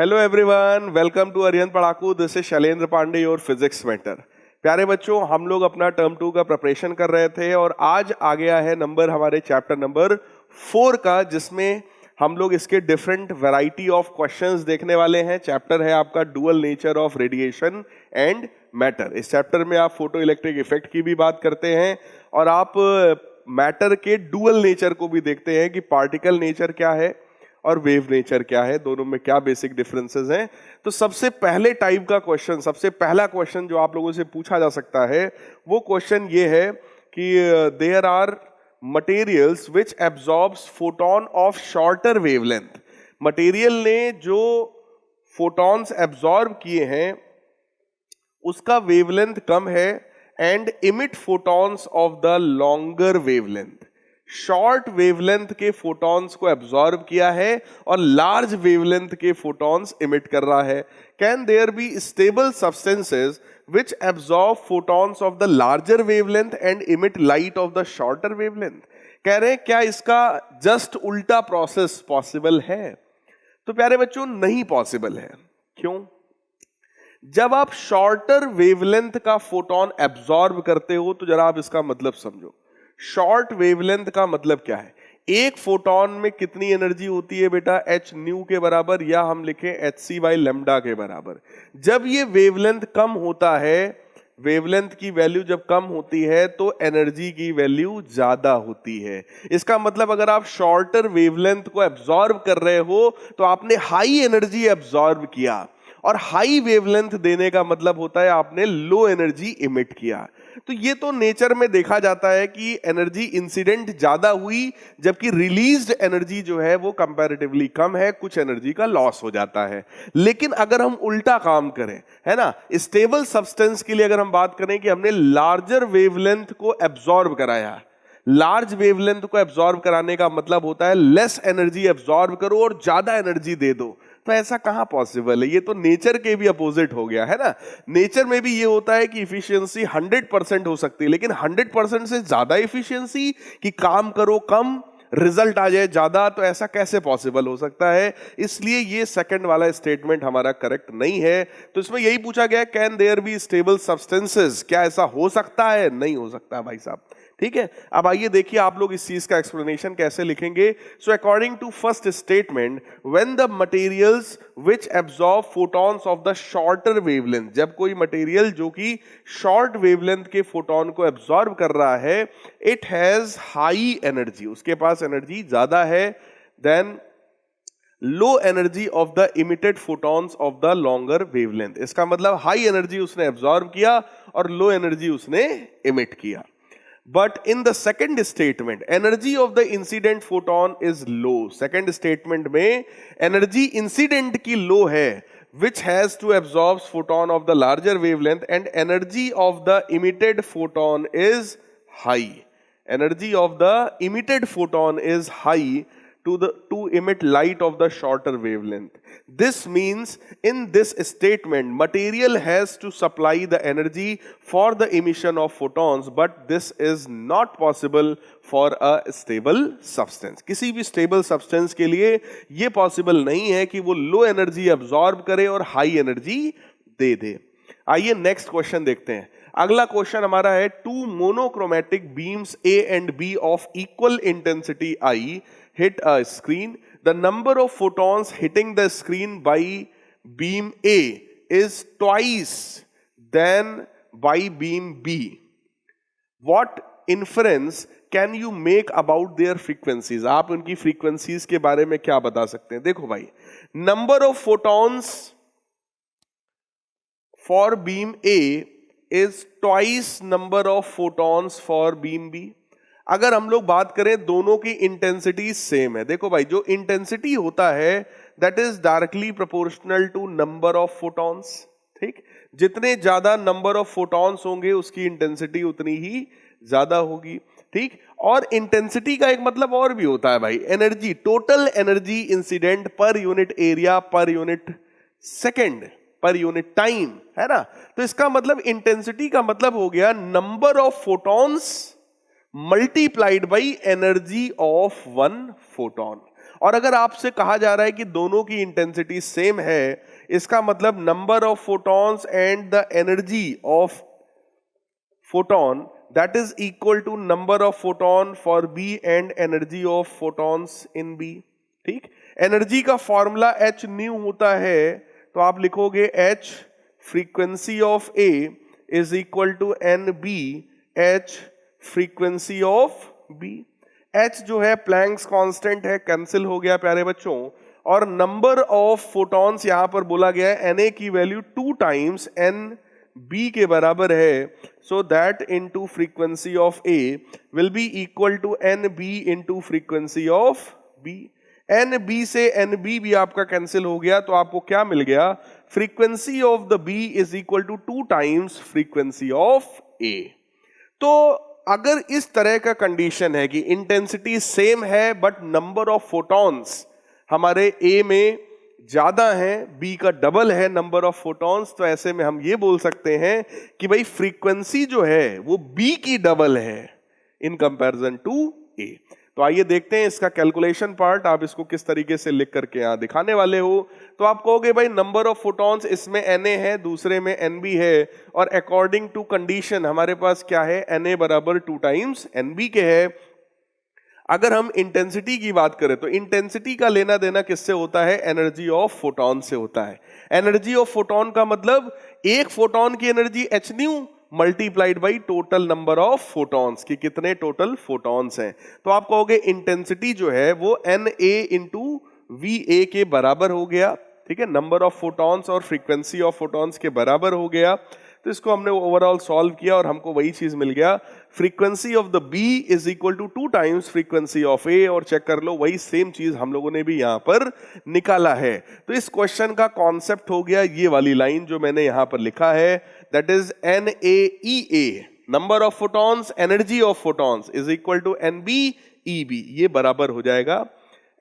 Hello everyone, welcome to Arihant Padhaku. This is Shailendra Pandey, your physics mentor. प्यारे बच्चों, हम लोग अपना टर्म 2 का प्रिपरेशन कर रहे थे और आज आ गया है नंबर हमारे चैप्टर नंबर 4 का, जिसमें हम लोग इसके डिफरेंट वैरायटी ऑफ क्वेश्चंस देखने वाले हैं। चैप्टर है आपका dual nature of radiation and matter. इस चैप्टर में आप फोटो इलेक्ट्रिक इफेक्ट की भी बात करते हैं और आप मैटर के डुअल नेचर को भी देखते हैं कि पार्टिकल नेचर क्या है और वेव नेचर क्या है, दोनों में क्या बेसिक डिफरेंसेस हैं। तो सबसे पहले टाइप का क्वेश्चन, सबसे पहला क्वेश्चन जो आप लोगों से पूछा जा सकता है वो क्वेश्चन ये है कि there are materials which absorbs photon of shorter wavelength. Material ने जो फोटॉन्स एब्जॉर्ब किए हैं उसका वेवलेंथ कम है and emit photons of the longer wavelength. Short wavelength के फोटॉन्स को एब्जॉर्ब किया है और लार्ज वेवलेंथ के फोटॉन्स इमिट कर रहा है। Can there be stable substances which absorb photons of the larger wavelength and emit light of the shorter wavelength. कह रहे हैं क्या इसका जस्ट उल्टा प्रोसेस पॉसिबल है? तो प्यारे बच्चों, नहीं पॉसिबल है। क्यों? जब आप शॉर्टर वेवलेंथ का फोटोन एब्जॉर्ब करते हो तो जरा आप इसका मतलब समझो। शॉर्ट वेवलेंथ का मतलब क्या है? एक फोटोन में कितनी एनर्जी होती है बेटा? h न्यू के बराबर, या हम लिखें hc बाई लैम्डा के बराबर। जब ये वेवलेंथ कम होता है, वेवलेंथ की वैल्यू जब कम होती है तो एनर्जी की वैल्यू ज्यादा होती है। इसका मतलब अगर आप शॉर्टर वेवलेंथ को एब्जॉर्ब कर रहे हो तो आपने हाई एनर्जी एब्जॉर्ब किया, और हाई वेवलेंथ देने का मतलब होता है आपने लो एनर्जी इमिट किया। तो ये तो नेचर में देखा जाता है कि एनर्जी इंसिडेंट ज्यादा हुई जबकि रिलीज्ड एनर्जी जो है वो कंपैरेटिवली कम है, कुछ एनर्जी का लॉस हो जाता है। लेकिन अगर हम उल्टा काम करें, है ना, स्टेबल सब्सटेंस के लिए अगर हम बात करें कि हमने लार्जर वेवलेंथ को एब्जॉर्ब कराया, लार्ज वेवलेंथ को एब्जॉर्ब कराने का मतलब होता है लेस एनर्जी एब्जॉर्ब करो और ज्यादा एनर्जी दे दो। तो ऐसा कहां पॉसिबल है? ये तो नेचर के भी अपोजिट हो गया है ना। नेचर में भी ये होता है कि इफिशियंसी 100% हो सकती है, लेकिन 100% से ज्यादा इफिशियंसी कि काम करो कम रिजल्ट आ जाए ज्यादा, तो ऐसा कैसे पॉसिबल हो सकता है? इसलिए ये सेकंड वाला स्टेटमेंट हमारा करेक्ट नहीं है। तो इसमें यही पूछा गया, can there be stable substances? क्या ऐसा हो सकता है? नहीं हो सकता भाई साहब। ठीक है, अब आइए देखिए आप लोग इस चीज का एक्सप्लेनेशन कैसे लिखेंगे। So according to first statement, when the materials which absorb photons of the shorter wavelength, जब कोई मटेरियल जो कि शॉर्ट वेवलेंथ के फोटोन को एब्जॉर्ब कर रहा है, इट हैज हाई एनर्जी, उसके पास एनर्जी ज्यादा है than low energy of the emitted photons of the longer wavelength. इसका मतलब हाई एनर्जी उसने एब्जॉर्ब किया और लो एनर्जी उसने इमिट किया। But in the second statement, energy of the incident photon is low. Second statement में energy incident की low है, which has to absorb photon of the larger wavelength, and energy of the emitted photon is high. Energy of the emitted photon is high to emit light of the shorter wavelength. This means in this statement material has to supply the energy for the emission of photons, but this is not possible for a stable substance. किसी भी stable substance के लिए ये possible नहीं है कि वो low energy absorb करे और high energy दे दे। आइए नेक्स्ट क्वेश्चन देखते हैं। अगला क्वेश्चन हमारा है, two monochromatic beams A and B of equal intensity I hit a screen. The number of photons hitting the screen by beam A is twice than by beam B. What inference can you make about their frequencies? आप उनकी frequencies के बारे में क्या बता सकते हैं? देखो भाई, number of photons for beam A is twice number of photons for beam B. अगर हम लोग बात करें दोनों की इंटेंसिटी सेम है, देखो भाई जो इंटेंसिटी होता है that is directly proportional to number of photons. ठीक, जितने ज्यादा नंबर ऑफ फोटॉन्स होंगे उसकी इंटेंसिटी उतनी ही ज्यादा होगी। ठीक, और इंटेंसिटी का एक मतलब और भी होता है भाई, energy, total energy incident per unit area, per unit second, per unit time, है ना। तो इसका मतलब इंटेंसिटी का मतलब हो गया number of photons multiplied by energy of one photon. और अगर आपसे कहा जा रहा है कि दोनों की इंटेंसिटी सेम है, इसका मतलब number of photons and the energy of photon that is equal to number of photon for B and energy of photons in B। ठीक, एनर्जी का फॉर्मूला h न्यू होता है, तो आप लिखोगे h frequency of A is equal to N B h frequency of B। h जो है Planck's constant है, कैंसिल हो गया प्यारे बच्चों, और नंबर ऑफ फोटॉन्स यहां पर बोला गया है Na की वैल्यू 2 टाइम्स एन B के बराबर है, so that into frequency of A will be equal to NB into frequency of B। NB से NB भी आपका कैंसिल हो गया, तो आपको क्या मिल गया, frequency of the B is equal to 2 times frequency of A। तो अगर इस तरह का कंडीशन है कि इंटेंसिटी सेम है बट नंबर ऑफ फोटॉन्स हमारे A में ज्यादा है, B का डबल है नंबर ऑफ फोटॉन्स, तो ऐसे में हम ये बोल सकते हैं कि भाई फ्रीक्वेंसी जो है वो B की डबल है इन कंपैरिजन टू A। तो आइए देखते हैं इसका कैलकुलेशन पार्ट, आप इसको किस तरीके से लिख करके यहां दिखाने वाले हो। तो आप कहोगे भाई नंबर ऑफ फोटॉन्स इसमें Na है, दूसरे में NB है, और अकॉर्डिंग टू कंडीशन हमारे पास क्या है, Na बराबर 2 टाइम्स NB के है। अगर हम इंटेंसिटी की बात करें तो इंटेंसिटी का लेना देना किससे होता है, एनर्जी ऑफ फोटॉन से होता है। एनर्जी ऑफ फोटॉन का मतलब एक फोटॉन की energy h new multiplied by total number of photons, कि कितने टोटल फोटॉन्स हैं। तो आप कहोगे इंटेंसिटी जो है वो Na इंटू Va के बराबर हो गया, ठीक है, नंबर ऑफ फोटॉन्स और फ्रीक्वेंसी ऑफ फोटॉन्स के बराबर हो गया। तो इसको हमने ओवरऑल सॉल्व किया और हमको वही चीज मिल गया, frequency of the B is equal to 2 times frequency of A, और चेक कर लो वही सेम चीज हम लोगों ने भी यहां पर निकाला है। तो इस क्वेश्चन का कॉन्सेप्ट हो गया ये वाली लाइन जो मैंने यहां पर लिखा है, that is NaEA, number of photons energy of photons is equal to NbEB, ये बराबर हो जाएगा,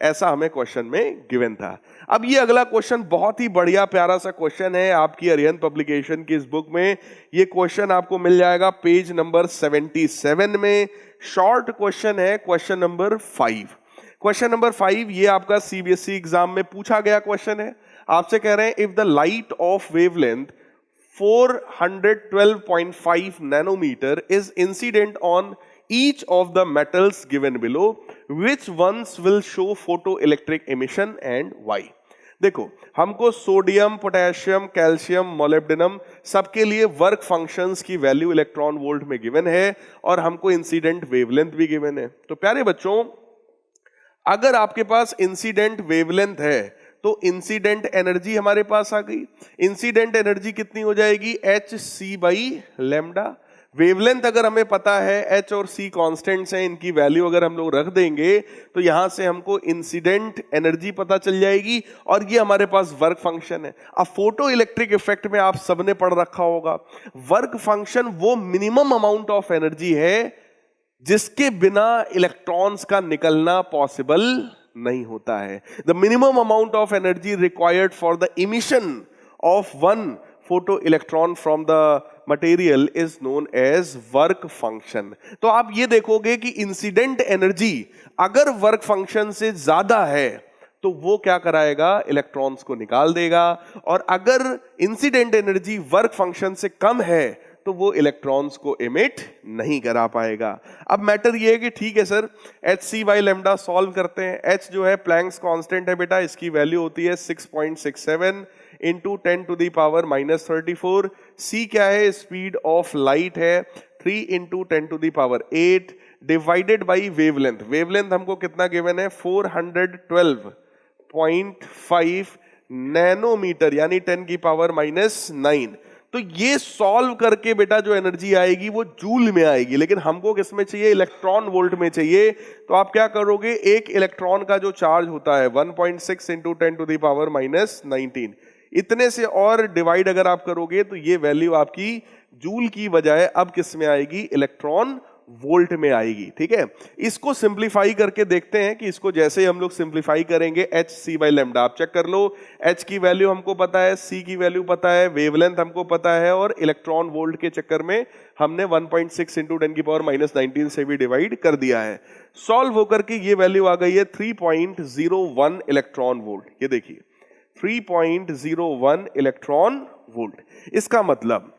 ऐसा हमें क्वेश्चन में गिवन था। अब ये अगला क्वेश्चन बहुत ही बढ़िया प्यारा सा क्वेश्चन है आपकी अरिहंत पब्लिकेशन की इस बुक में। ये क्वेश्चन आपको मिल जाएगा पेज नंबर 77 में। शॉर्ट क्वेश्चन है, क्वेश्चन नंबर 5। क्वेश्चन नंबर 5 ये आपका सीबीएसई एग्जाम में पूछा गया क्वेश्चन है। आपसे कह रहे हैं if the light of wavelength 412.5 nanometre is incident on each of the metals given below, which ones will show photoelectric emission and why। देखो हमको सोडियम, पोटेशियम, कैल्शियम, मोलिब्डेनम सबके लिए वर्क फंक्शंस की वैल्यू इलेक्ट्रॉन वोल्ट में given है और हमको incident wavelength भी गिवन है। तो प्यारे बच्चों, अगर आपके पास इंसिडेंट वेवलेंथ है तो इंसिडेंट एनर्जी हमारे पास आ गई। इंसिडेंट एनर्जी कितनी हो जाएगी, hc/λ। वेवलेंथ अगर हमें पता है, h और c कांस्टेंट्स हैं, इनकी वैल्यू अगर हम लोग रख देंगे तो यहां से हमको इंसिडेंट एनर्जी पता चल जाएगी, और ये हमारे पास वर्क फंक्शन है। अब फोटो इलेक्ट्रिक इफेक्ट में आप सबने पढ़ रखा होगा, वर्क फंक्शन वो मिनिमम अमाउंट ऑफ एनर्जी है जिसके बिना इलेक्ट्रॉन्स का निकलना पॉसिबल नहीं होता है। The minimum amount of energy required for the emission of one photo electron from the material is known as work function. तो आप ये देखोगे कि इंसिडेंट एनर्जी अगर वर्क फंक्शन से ज्यादा है तो वो क्या कराएगा, इलेक्ट्रॉन्स को निकाल देगा, और अगर इंसिडेंट एनर्जी वर्क फंक्शन से कम है तो वो इलेक्ट्रॉन्स को एमिट नहीं करा पाएगा। अब मैटर ये है कि ठीक है सर, hc/λ सॉल्व करते हैं। h जो है प्लैंक्स कांस्टेंट है बेटा, इसकी वैल्यू होती है 6.67 इंटू 10⁻⁻34। c क्या है, स्पीड ऑफ लाइट है 3 into 10⁸ divided by wavelength. Wavelength हमको कितना गिवन है, 412.5 नैनोमीटर यानी 10⁻⁹। तो ये सॉल्व करके बेटा जो एनर्जी आएगी वो जूल में आएगी, लेकिन हमको किस में चाहिए, इलेक्ट्रॉन वोल्ट में चाहिए। तो आप क्या करोगे, एक इलेक्ट्रॉन का जो चार्ज होता है 1.6 इंटू 10⁻⁻19, इतने से और डिवाइड अगर आप करोगे तो ये वैल्यू आपकी जूल की बजाय अब किस में आएगी, इलेक्ट्रॉन वोल्ट में आएगी। ठीक है, इसको सिंप्लीफाई करके देखते हैं कि इसको जैसे हम लोग सिंप्लीफाई करेंगे एच सी बाई लेमडा, आप चेक कर लो, एच की वैल्यू हमको पता है, सी की वैल्यू पता है, वेवलेंथ हमको पता है, और इलेक्ट्रॉन वोल्ट के चक्कर में हमने 1.6 इंटू 10 की पावर माइनस 19 से भी डिवाइड कर दिया है। सॉल्व होकर के ये वैल्यू आ गई है 3.01 इलेक्ट्रॉन वोल्ट। ये देखिए 3.01 इलेक्ट्रॉन वोल्ट। इसका मतलब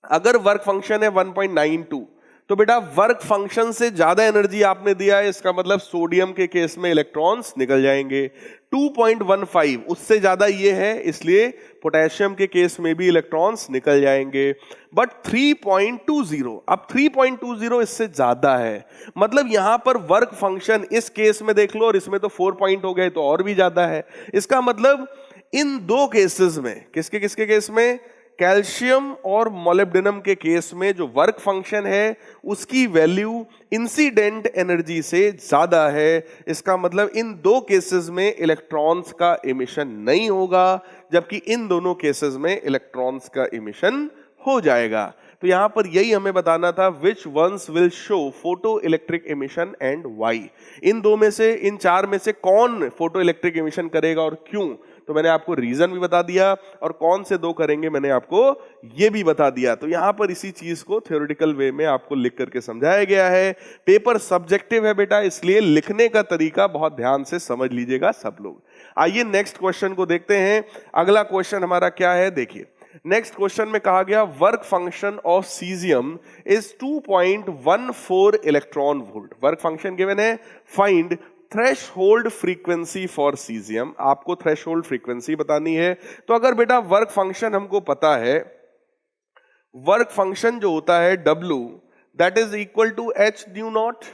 अगर वर्क फंक्शन है 1.92 तो बेटा वर्क फंक्शन से ज्यादा एनर्जी आपने दिया है, इसका मतलब सोडियम के केस में इलेक्ट्रॉन्स निकल जाएंगे। 2.15 उससे ज्यादा ये है, इसलिए पोटेशियम के केस में भी इलेक्ट्रॉन्स निकल जाएंगे। बट 3.20, अब 3.20 इससे ज्यादा है, मतलब यहां पर वर्क फंक्शन इस केस में देख लो और इसमें तो 4 पॉइंट हो गए तो और भी ज्यादा है। इसका मतलब इन दो केसेस में, किसके किसके केस में, कैल्शियम और मोलिब्डेनम के केस में जो वर्क फंक्शन है उसकी वैल्यू इंसिडेंट एनर्जी से ज्यादा है। इसका मतलब इन दो केसेस में इलेक्ट्रॉन्स का इमिशन नहीं होगा, जबकि इन दोनों केसेस में इलेक्ट्रॉन्स का इमिशन हो जाएगा। तो यहां पर यही हमें बताना था, which ones will show photo electric emission and Y. इन दो में से, इन चार में से कौन फोटो इलेक्ट्रिक इमिशन करेगा और क्यों, तो मैंने आपको रीजन भी बता दिया, और कौन से दो करेंगे मैंने आपको ये भी बता दिया। तो यहां पर इसी चीज को थ्योरेटिकल वे में आपको लिख करके समझाया गया है। पेपर सब्जेक्टिव है बेटा, इसलिए लिखने का तरीका बहुत ध्यान से समझ लीजिएगा सब लोग। आइए नेक्स्ट क्वेश्चन को देखते हैं। अगला क्वेश्चन हमारा क्या है, देखिए नेक्स्ट क्वेश्चन में कहा गया work function of cesium is 2.14 electron volt. Work function given है, find threshold frequency for cesium. आपको थ्रेशहोल्ड फ्रीक्वेंसी बतानी है। तो अगर बेटा वर्क फंक्शन हमको पता है, वर्क फंक्शन जो होता है W that is equal to h nu naught,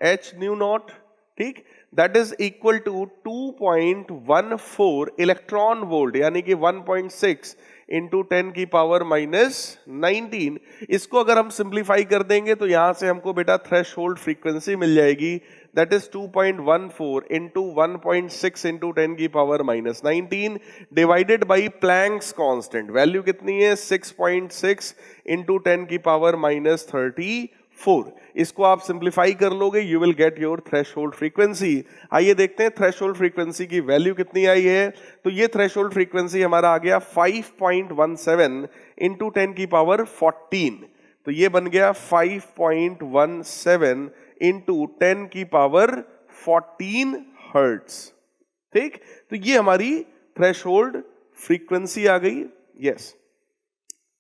h nu naught, ठीक, that is equal to 2.14 electron volt, यानी कि 1.6 इंटू 10 की पावर माइनस 19। इसको अगर हम सिंप्लीफाई कर देंगे तो यहां से हमको बेटा थ्रेशहोल्ड फ्रीक्वेंसी मिल जाएगी, दैट इज 2.14 इंटू 1.6 इंटू 10 की power minus 19 divided by Planck's constant. Value कितनी है, 6.6 इंटू 10 की पावर माइनस 34। इसको आप सिंप्लीफाई कर लोगे, you will get your threshold frequency. आइए देखते हैं थ्रेशहोल्ड फ्रीक्वेंसी की वैल्यू कितनी आई है। तो ये थ्रेशहोल्ड फ्रीक्वेंसी हमारा आ गया 5.17 इंटू 10 की पावर 14। तो ये बन गया 5.17 इंटू 10 की पावर 14 हर्ट्ज। ठीक, तो ये हमारी थ्रेशहोल्ड फ्रीक्वेंसी आ गई। यस,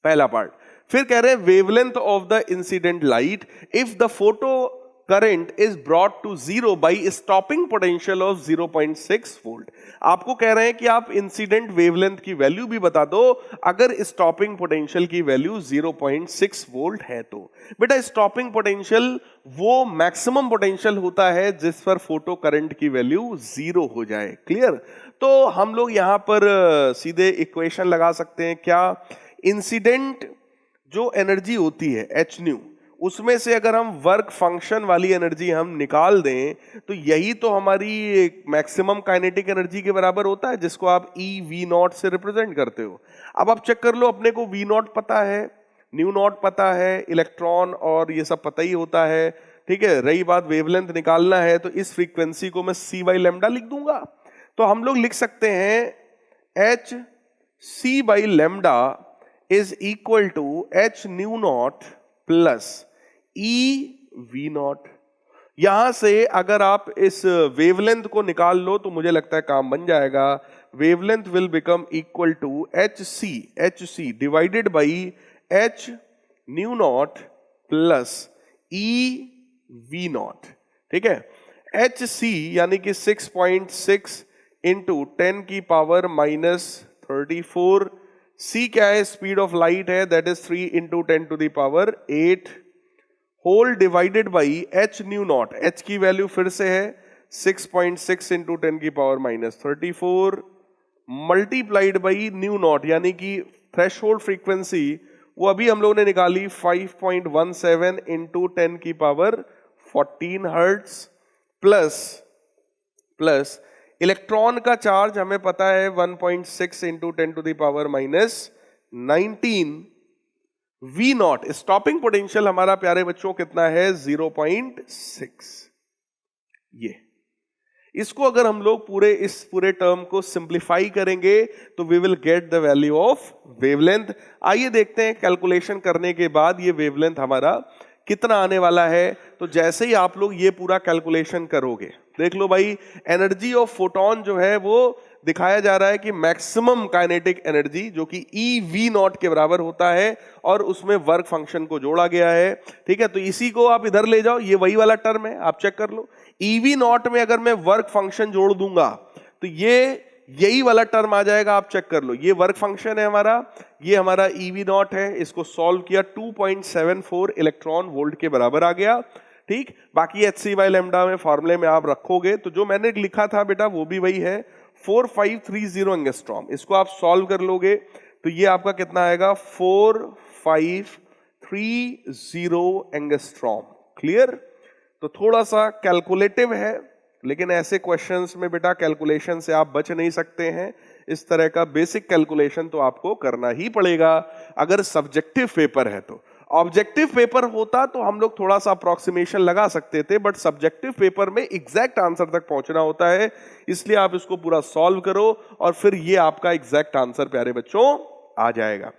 पहला पार्ट। फिर कह रहे हैं wavelength of the incident light if the photo current is brought to zero by stopping potential of 0.6 volt. आपको कह रहे हैं कि आप इंसिडेंट वेवलेंथ की वैल्यू भी बता दो अगर स्टॉपिंग पोटेंशियल की वैल्यू 0.6 वोल्ट है। तो बेटा स्टॉपिंग पोटेंशियल वो मैक्सिमम पोटेंशियल होता है जिस पर फोटो करंट की वैल्यू 0 हो जाए। क्लियर? तो हम लोग यहां पर सीधे इक्वेशन लगा सकते हैं। क्या, इंसिडेंट जो एनर्जी होती है एच न्यू, उसमें से अगर हम वर्क फंक्शन वाली एनर्जी हम निकाल दें तो यही तो हमारी मैक्सिमम काइनेटिक एनर्जी के बराबर होता है, जिसको आप ई वी नॉट से रिप्रेजेंट करते हो। अब आप चेक कर लो, अपने को वी नॉट पता है, न्यू नॉट पता है, इलेक्ट्रॉन और ये सब पता ही होता है। ठीक है, रही बात वेवलेंथ निकालना है तो इस फ्रीक्वेंसी को मैं सी बाई लेमडा लिख दूंगा। तो हम लोग लिख सकते हैं h C by lambda is equal to h nu naught plus e v naught. यहां से अगर आप इस वेवलेंथ को निकाल लो तो मुझे लगता है काम बन जाएगा। Wavelength will become equal to H c divided by h nu naught plus e v naught. ठीक है, एच सी यानी कि 6.6 इंटू 10 की पावर माइनस 34। c क्या है, स्पीड ऑफ लाइट है, that is 3 into 10 to the power 8 whole divided by h nu naught. h की value फिर से है 6.6 इंटू 10 की power minus 34 multiplied by nu naught, यानी कि थ्रेशहोल्ड फ्रीक्वेंसी वो अभी हम लोगों ने निकाली 5.17 इंटू 10 की पावर 14 हर्ट्ज प्लस इलेक्ट्रॉन का चार्ज हमें पता है 1.6 into 10 to the power minus 19 V naught stopping potential हमारा प्यारे बच्चों कितना है 0.6। ये इसको अगर हम लोग इस पूरे टर्म को सिंप्लीफाई करेंगे तो we will get the value of wavelength. आइए देखते हैं कैलकुलेशन करने के बाद ये वेवलेंथ हमारा कितना आने वाला है। तो जैसे ही आप लोग ये पूरा कैलकुलेशन करोगे, देख लो भाई, एनर्जी ऑफ फोटोन जो है वो दिखाया जा रहा है कि मैक्सिमम काइनेटिक एनर्जी जो कि EV नॉट के बराबर होता है और उसमें वर्क फंक्शन को जोड़ा गया है। ठीक है, तो इसी को आप इधर ले जाओ, ये वही वाला टर्म है, आप चेक कर लो। EV नॉट में अगर मैं वर्क फंक्शन जोड़ दूंगा तो यही वाला टर्म आ जाएगा, आप चेक कर लो। ये वर्क फंक्शन है हमारा, ये हमारा EV नॉट है, इसको सॉल्व किया 2.74 इलेक्ट्रॉन वोल्ट के बराबर आ गया। ठीक, बाकी hc/λ में फॉर्मूले में आप रखोगे तो जो मैंने लिखा था बेटा वो भी वही है, 4530 एंगस्ट्रॉम। इसको आप सॉल्व कर लोगे तो ये आपका कितना आएगा 4530 एंगस्ट्रॉम। क्लियर? तो थोड़ा सा कैलकुलेटिव है, लेकिन ऐसे क्वेश्चंस में बेटा कैलकुलेशन से आप बच नहीं सकते हैं। इस तरह का बेसिक कैलकुलेशन तो आपको करना ही पड़ेगा अगर सब्जेक्टिव पेपर है तो। ऑब्जेक्टिव पेपर होता तो हम लोग थोड़ा सा अप्रोक्सीमेशन लगा सकते थे, बट सब्जेक्टिव पेपर में एग्जैक्ट आंसर तक पहुंचना होता है, इसलिए आप इसको पूरा सॉल्व करो और फिर ये आपका एग्जैक्ट आंसर प्यारे बच्चों आ जाएगा।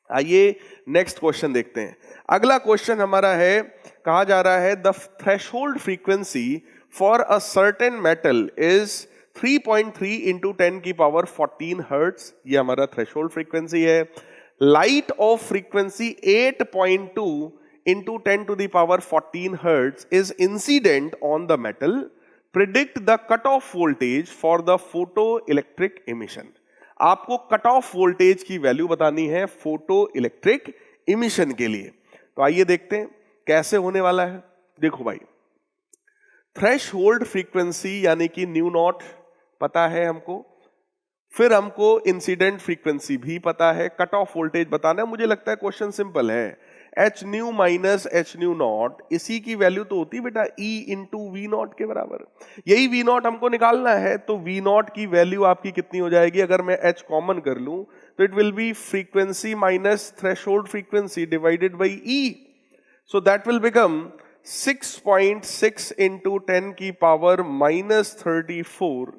आइए नेक्स्ट क्वेश्चन देखते हैं। अगला क्वेश्चन हमारा है, कहा जा रहा है the threshold frequency for a certain metal is 3.3 into 10 की पावर 14 हर्ट्ज। ये हमारा थ्रेशोल्ड फ्रीक्वेंसी है। Light of frequency 8.2 into 10 to the power 14 hertz is incident on the metal. Predict the cut off voltage for the photo electric emission. आपको cut off voltage की value बतानी है photo electric emission के लिए। तो आइए देखते हैं कैसे होने वाला है। देखो भाई, थ्रेशोल्ड फ्रीक्वेंसी यानी कि न्यू नॉट पता है हमको, फिर हमको इंसिडेंट फ्रीक्वेंसी भी पता है, कट ऑफ वोल्टेज बताना है। मुझे लगता है क्वेश्चन सिंपल है, H new minus H nu not, इसी की वैल्यू तो होती है बेटा E इंटू वी नॉट के बराबर। यही वी नॉट हमको निकालना है, तो वी नॉट की वैल्यू आपकी कितनी हो जाएगी, अगर मैं H कॉमन कर लूं तो it will be frequency minus threshold frequency divided by E, so that will become 6.6 into 10 की पावर माइनस 34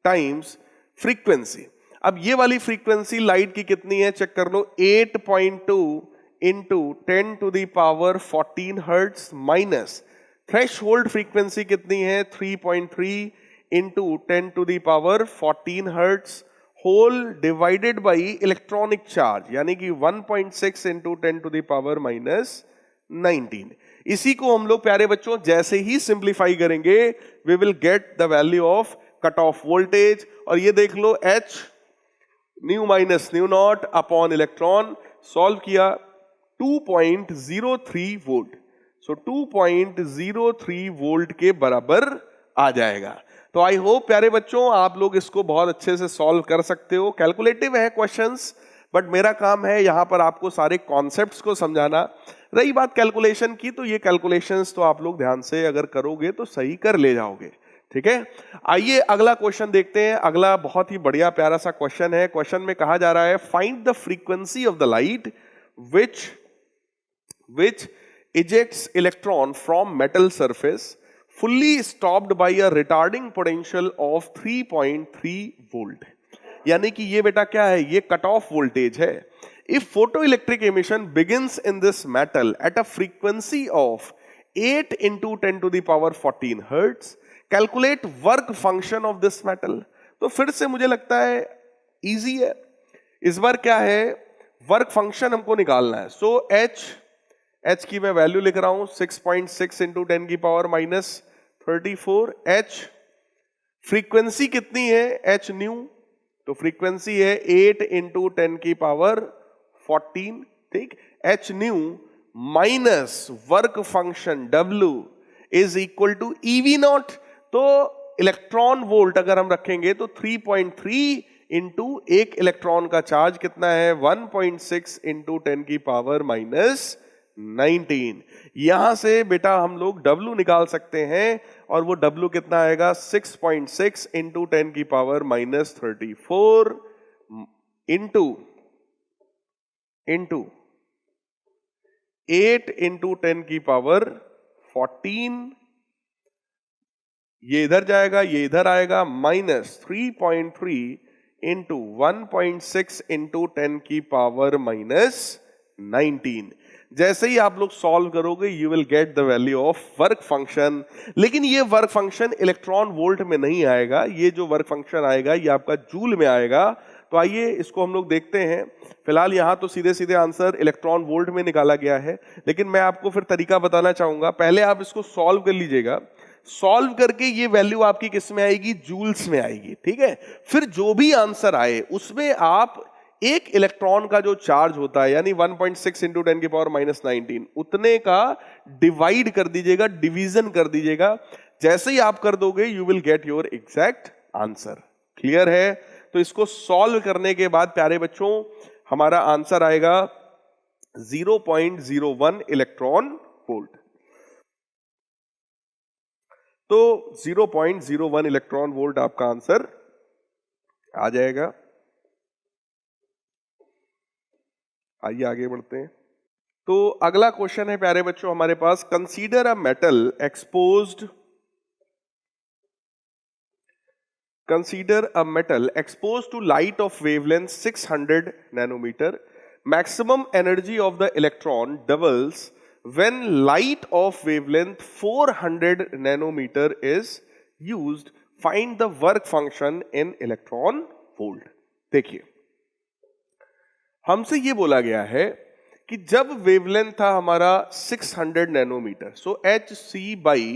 टाइम्स फ्रीक्वेंसी। अब ये वाली फ्रीक्वेंसी लाइट की कितनी है, चेक कर लो, 8.2 into 10 to the power 14 hertz minus threshold frequency कितनी है 3.3 into 10 to the power 14 hertz whole divided by electronic charge यानी कि 1.6 into 10 to the power minus 19। इसी को हम लोग प्यारे बच्चों जैसे ही सिंप्लीफाई करेंगे we will get the value of cut off voltage. और ये देख लो H nu minus nu naught upon electron, solve किया 2.03 वोल्ट, सो 2.03 वोल्ट के बराबर आ जाएगा। तो आई होप प्यारे बच्चों आप लोग इसको बहुत अच्छे से सॉल्व कर सकते हो। कैलकुलेटिव है क्वेश्चंस, बट मेरा काम है यहां पर आपको सारे कॉन्सेप्ट्स को समझाना। रही बात कैलकुलेशन की, तो ये कैलकुलेशंस तो आप लोग ध्यान से अगर करोगे तो सही कर ले जाओगे। ठीक है, आइए अगला क्वेश्चन देखते हैं। अगला बहुत ही बढ़िया प्यारा सा क्वेश्चन है। क्वेश्चन में कहा जा रहा है find the frequency of the light which ejects electron from metal surface fully stopped by a retarding potential of 3.3 volt। यानी कि ये बेटा क्या है, ये कट ऑफ वोल्टेज है। If photoelectric emission begins in this metal at a frequency of 8 into 10 to the power 14 hertz, calculate work function of this metal। तो फिर से मुझे लगता है इजी है। इस बार क्या है, वर्क फंक्शन हमको निकालना है। सो H की मैं वैल्यू लिख रहा हूं 6.6 इंटू 10 की पावर माइनस 34। H फ्रीक्वेंसी कितनी है, H न्यू, तो फ्रीक्वेंसी है 8 इंटू 10 की पावर 14। ठीक, H nu minus work function W is equal to EV naught. तो इलेक्ट्रॉन वोल्ट अगर हम रखेंगे तो 3.3 इंटू एक इलेक्ट्रॉन का चार्ज कितना है 1.6 इंटू 10 की पावर माइनस 19। यहां से बेटा हम लोग W निकाल सकते हैं और वो W कितना आएगा 6.6 इंटू 10 की पावर माइनस 34 इंटू 8 इंटू 10 की पावर 14, ये इधर जाएगा ये इधर आएगा, माइनस 3.3 इंटू 1.6 इंटू 10 की पावर माइनस 19। जैसे ही आप लोग सॉल्व करोगे you will get the value of work function. लेकिन ये वर्क फंक्शन इलेक्ट्रॉन वोल्ट में नहीं आएगा, ये जो वर्क फंक्शन आएगा ये आपका जूल में आएगा। तो आइए इसको हम लोग देखते हैं। फिलहाल यहां तो सीधे सीधे आंसर इलेक्ट्रॉन वोल्ट में निकाला गया है, लेकिन मैं आपको फिर तरीका बताना चाहूंगा। पहले आप इसको सॉल्व कर लीजिएगा, सॉल्व करके ये वैल्यू आपकी किस में आएगी, जूल्स में आएगी, ठीक है। फिर जो भी आंसर आए उसमें आप एक इलेक्ट्रॉन का जो चार्ज होता है यानी 1.6 इंटू 10 की पावर माइनस 19 उतने का डिवाइड कर दीजिएगा, डिवीजन कर दीजिएगा। जैसे ही आप कर दोगे you will get your exact answer. Clear है? तो इसको सॉल्व करने के बाद प्यारे बच्चों हमारा आंसर आएगा 0.01 इलेक्ट्रॉन वोल्ट। तो 0.01 इलेक्ट्रॉन वोल्ट आपका आंसर आ जाएगा। आइए आगे बढ़ते हैं। तो अगला क्वेश्चन है प्यारे बच्चों हमारे पास, consider a metal exposed, consider a metal exposed to light of wavelength 600 nanometer. Maximum energy of the electron doubles when light of wavelength 400 nanometer is used. Find the work function in electron volt. देखिए हमसे ये बोला गया है कि जब wavelength था हमारा 600 nanometre, so h C by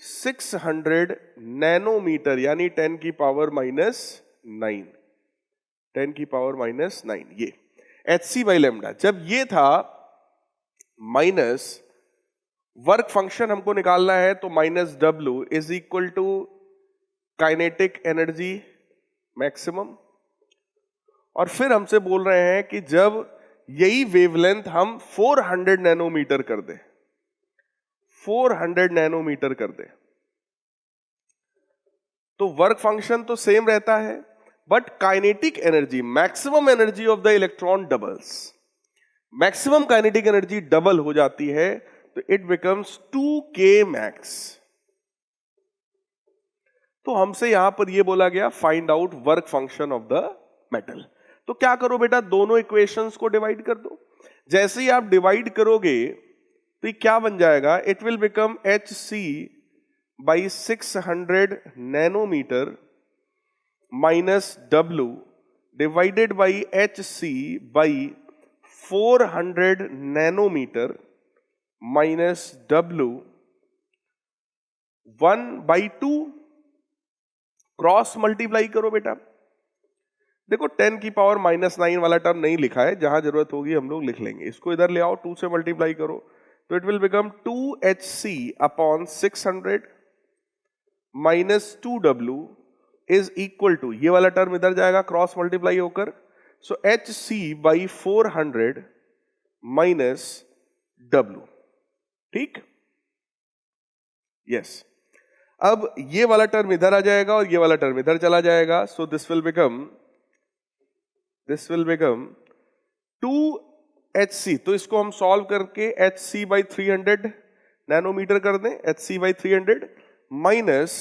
600 nanometre यानी 10 की पावर माइनस 9, 10 की पावर माइनस 9, ये एच सी बाई लेमडा जब ये था, माइनस वर्क फंक्शन हमको निकालना है तो minus W is equal to kinetic energy maximum. और फिर हमसे बोल रहे हैं कि जब यही वेवलेंथ हम 400 नैनोमीटर कर दे, 400 नैनोमीटर कर दे, तो वर्क फंक्शन तो सेम रहता है but kinetic energy, maximum energy of the electron doubles. Maximum kinetic energy double हो जाती है तो इट बिकम्स 2k मैक्स। तो हमसे यहां पर यह बोला गया find out work function of the metal. तो क्या करो बेटा, दोनों इक्वेशंस को डिवाइड कर दो। जैसे ही आप डिवाइड करोगे तो ये क्या बन जाएगा, it will become h C by 600 nanometre minus W divided by h C by 400 nanometre minus W 1/2। Cross multiply करो बेटा। देखो 10 की पावर माइनस 9 वाला टर्म नहीं लिखा है, जहां जरूरत होगी हम लोग लिख लेंगे। इसको इधर ले आओ, 2 से मल्टीप्लाई करो तो it will become 2hc upon 600 minus 2W is equal to, ये वाला टर्म इधर जाएगा क्रॉस मल्टीप्लाई होकर, so hc by 400 minus W। ठीक, यस। अब ये वाला टर्म इधर आ जाएगा और ये वाला टर्म इधर चला जाएगा, so this will become 2hc। तो इसको हम सॉल्व करके hc बाई 300 नैनोमीटर कर दें, hc by 300 minus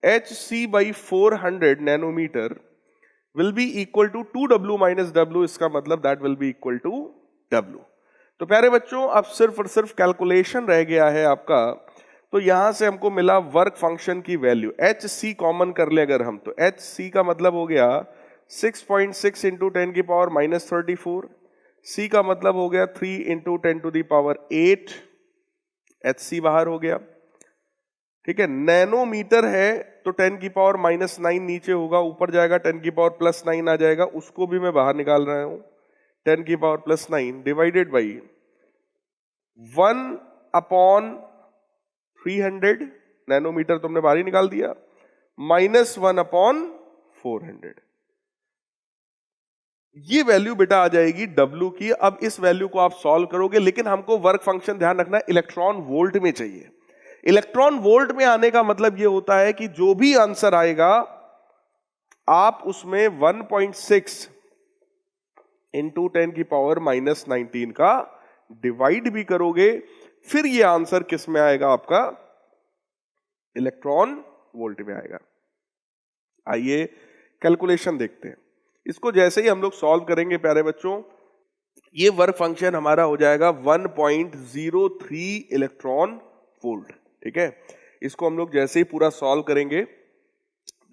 hc by 400 nanometre will be equal to 2W minus W। इसका मतलब that will be equal to W। तो प्यारे बच्चों अब सिर्फ और सिर्फ कैलकुलेशन रह गया है आपका। तो यहां से हमको मिला वर्क फंक्शन की वैल्यू, hc कॉमन कर ले अगर हम, तो hc का मतलब हो गया 6.6 इंटू 10 की पावर माइनस 34, c का मतलब हो गया 3 into 10 to the power 8, hc बाहर हो गया। ठीक है, नैनोमीटर है तो 10 की पावर माइनस 9 नीचे होगा, ऊपर जाएगा 10 की पावर प्लस 9 आ जाएगा, उसको भी मैं बाहर निकाल रहा हूं। 10 की power plus 9 divided by 1 upon 300 nanometre तुमने बाहर ही निकाल दिया, माइनस 1 अपॉन 400। ये वैल्यू बेटा आ जाएगी W की। अब इस वैल्यू को आप सॉल्व करोगे, लेकिन हमको वर्क फंक्शन ध्यान रखना इलेक्ट्रॉन वोल्ट में चाहिए। इलेक्ट्रॉन वोल्ट में आने का मतलब यह होता है कि जो भी आंसर आएगा आप उसमें 1.6 इंटू 10⁻⁻19 का डिवाइड भी करोगे, फिर ये आंसर किस में आएगा? आपका इलेक्ट्रॉन वोल्ट में आएगा। आइए कैलकुलेशन देखते हैं। इसको जैसे ही हम लोग सॉल्व करेंगे प्यारे बच्चों, ये वर्क फंक्शन हमारा हो जाएगा 1.03 इलेक्ट्रॉन वोल्ट। ठीक है, इसको हम लोग जैसे ही पूरा सॉल्व करेंगे,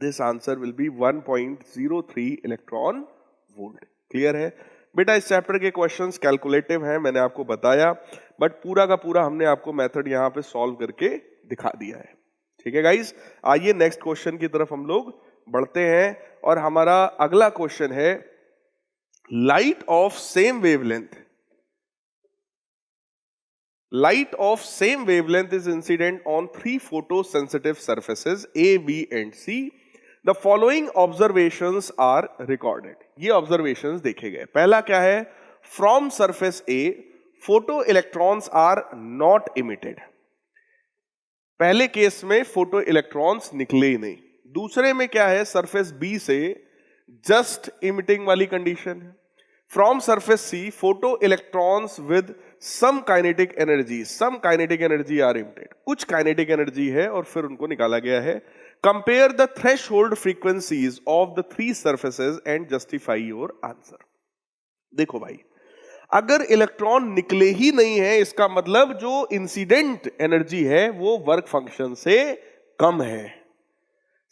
this answer will be 1.03 electron volt. Clear है बेटा? इस चैप्टर के क्वेश्चंस कैलकुलेटिव हैं, मैंने आपको बताया, बट पूरा का पूरा हमने आपको मेथड यहां पे सॉल्व करके दिखा दिया है। ठीक है गाइस, आइए नेक्स्ट क्वेश्चन की तरफ हम लोग बढ़ते हैं और हमारा अगला क्वेश्चन है light of same wavelength is incident on 3 photosensitive surfaces A, B and C. The following observations are recorded. ये observations देखे गए। पहला क्या है? From surface A, photo electrons are not emitted. पहले केस में फोटो इलेक्ट्रॉन्स निकले ही नहीं। दूसरे में क्या है? सरफेस बी से जस्ट इमिटिंग वाली कंडीशन है। From surface C, photo electrons with some kinetic energy are emitted. कुछ काइनेटिक एनर्जी है और फिर उनको निकाला गया है। Compare the threshold frequencies of the 3 surfaces and justify your answer. देखो भाई, अगर इलेक्ट्रॉन निकले ही नहीं है, इसका मतलब जो इंसिडेंट एनर्जी है वो वर्क फंक्शन से कम है।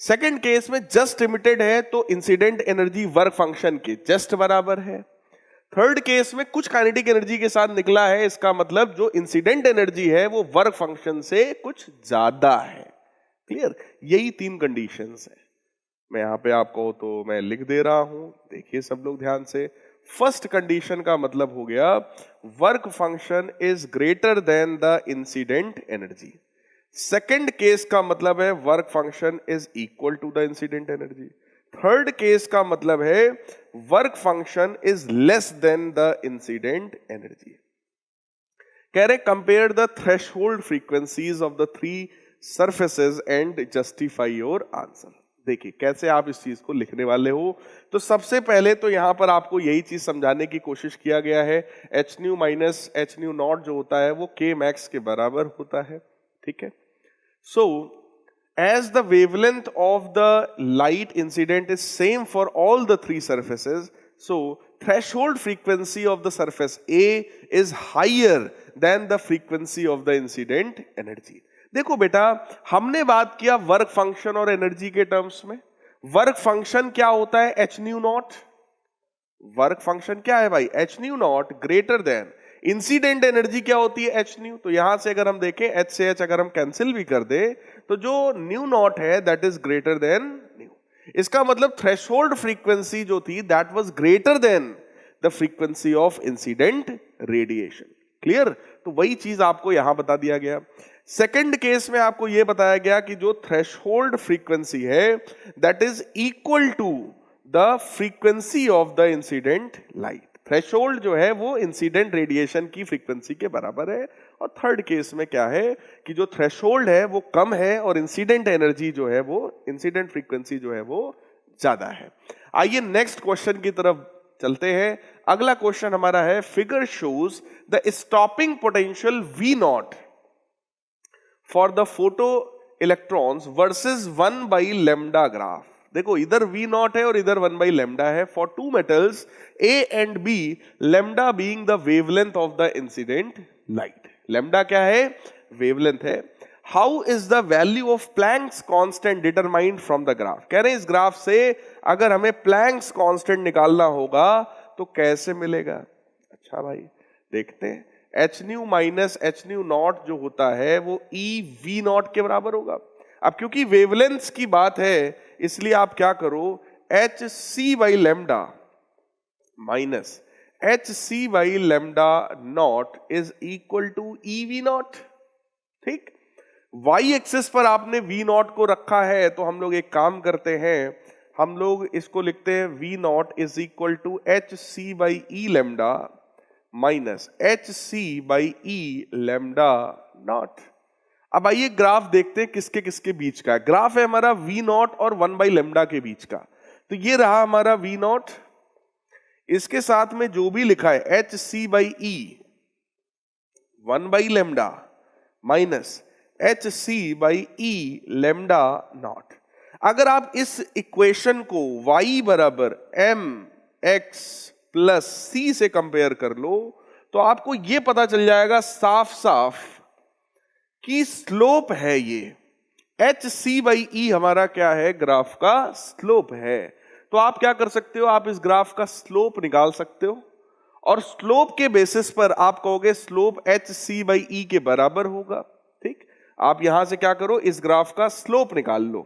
सेकेंड केस में जस्ट इमिटेड है, तो इंसिडेंट एनर्जी वर्क फंक्शन के जस्ट बराबर है। थर्ड केस में कुछ काइनेटिक एनर्जी के साथ निकला है, इसका मतलब जो इंसिडेंट एनर्जी है वो वर्क फंक्शन से कुछ ज्यादा है। क्लियर? यही 3 कंडीशंस है। मैं यहां पे आपको तो मैं लिख दे रहा हूं, देखिए सब लोग ध्यान से। फर्स्ट कंडीशन का मतलब हो गया work function is greater than the incident energy. Second case का मतलब है work function is equal to the incident energy. Third case का मतलब है work function is less than the incident energy. कह रहे compare the threshold frequencies of the 3 surfaces and justify your answer. देखिए कैसे आप इस चीज को लिखने वाले हो। तो सबसे पहले तो यहां पर आपको यही चीज समझाने की कोशिश किया गया है, H new minus H nu not जो होता है वो के मैक्स के बराबर होता है। ठीक है, सो as the wavelength of the light incident is same for all the 3 surfaces, so threshold frequency of the surface A is higher than the frequency of the incident energy. देखो बेटा, हमने बात किया वर्क फंक्शन और energy के terms में। Work function क्या होता है? H nu not. Work function क्या है भाई? H nu not greater than incident energy क्या होती है? H new. तो यहां से अगर हम देखें एच से एच अगर हम कैंसिल भी कर दे तो जो न्यू नॉट है that is greater then new. इसका मतलब थ्रेशहोल्ड फ्रीक्वेंसी जो थी that was greater than the frequency of incident radiation. Clear? तो वही चीज आपको यहां बता दिया गया। सेकेंड केस में आपको यह बताया गया कि जो थ्रेशहोल्ड फ्रीक्वेंसी है that is equal to the frequency of the incident light. Threshold जो है वो इंसिडेंट रेडिएशन की फ्रीक्वेंसी के बराबर है। और थर्ड केस में क्या है कि जो थ्रेशहोल्ड है वो कम है और इंसिडेंट एनर्जी जो है वो इंसिडेंट फ्रीक्वेंसी जो है वो ज्यादा है। आइए नेक्स्ट क्वेश्चन की तरफ चलते हैं। अगला क्वेश्चन हमारा है figure shows the stopping potential V naught for the photo electrons versus 1/λ graph. देखो इधर V नॉट है और इधर 1/λ है for 2 metals A and B, lambda being the wavelength of the incident light. Lambda क्या है? वेवलेंथ है। How is the value of Planck's constant determined from the graph. कह रहे हैं इस ग्राफ से अगर हमें प्लैंक्स कांस्टेंट निकालना होगा तो कैसे मिलेगा? अच्छा भाई देखते हैं। H new minus H nu not जो होता है वो ई वी नॉट के बराबर होगा। अब क्योंकि वेवलेंथ्स की बात है इसलिए आप क्या करो, H C by lambda minus H C by lambda not is equal to E V not. ठीक, वाई एक्सिस पर आपने वी नॉट को रखा है तो हम लोग एक काम करते हैं, हम लोग इसको लिखते हैं V not is equal to H C by E lambda minus H C by E lambda not. अब आइए ग्राफ देखते हैं किसके किसके बीच का है। ग्राफ है हमारा V नॉट और 1/λ के बीच का। तो ये रहा हमारा V नॉट, इसके साथ में जो भी लिखा है hc/e 1/λ minus hc/e lambda naught. अगर आप इस इक्वेशन को y बराबर mx प्लस c से कंपेयर कर लो तो आपको यह पता चल जाएगा साफ साफ कि स्लोप है ये hc/e हमारा क्या है, ग्राफ का स्लोप है। तो आप क्या कर सकते हो, आप इस ग्राफ का स्लोप निकाल सकते हो और स्लोप के बेसिस पर आप कहोगे स्लोप hc/e के बराबर होगा। ठीक, आप यहां से क्या करो, इस ग्राफ का स्लोप निकाल लो।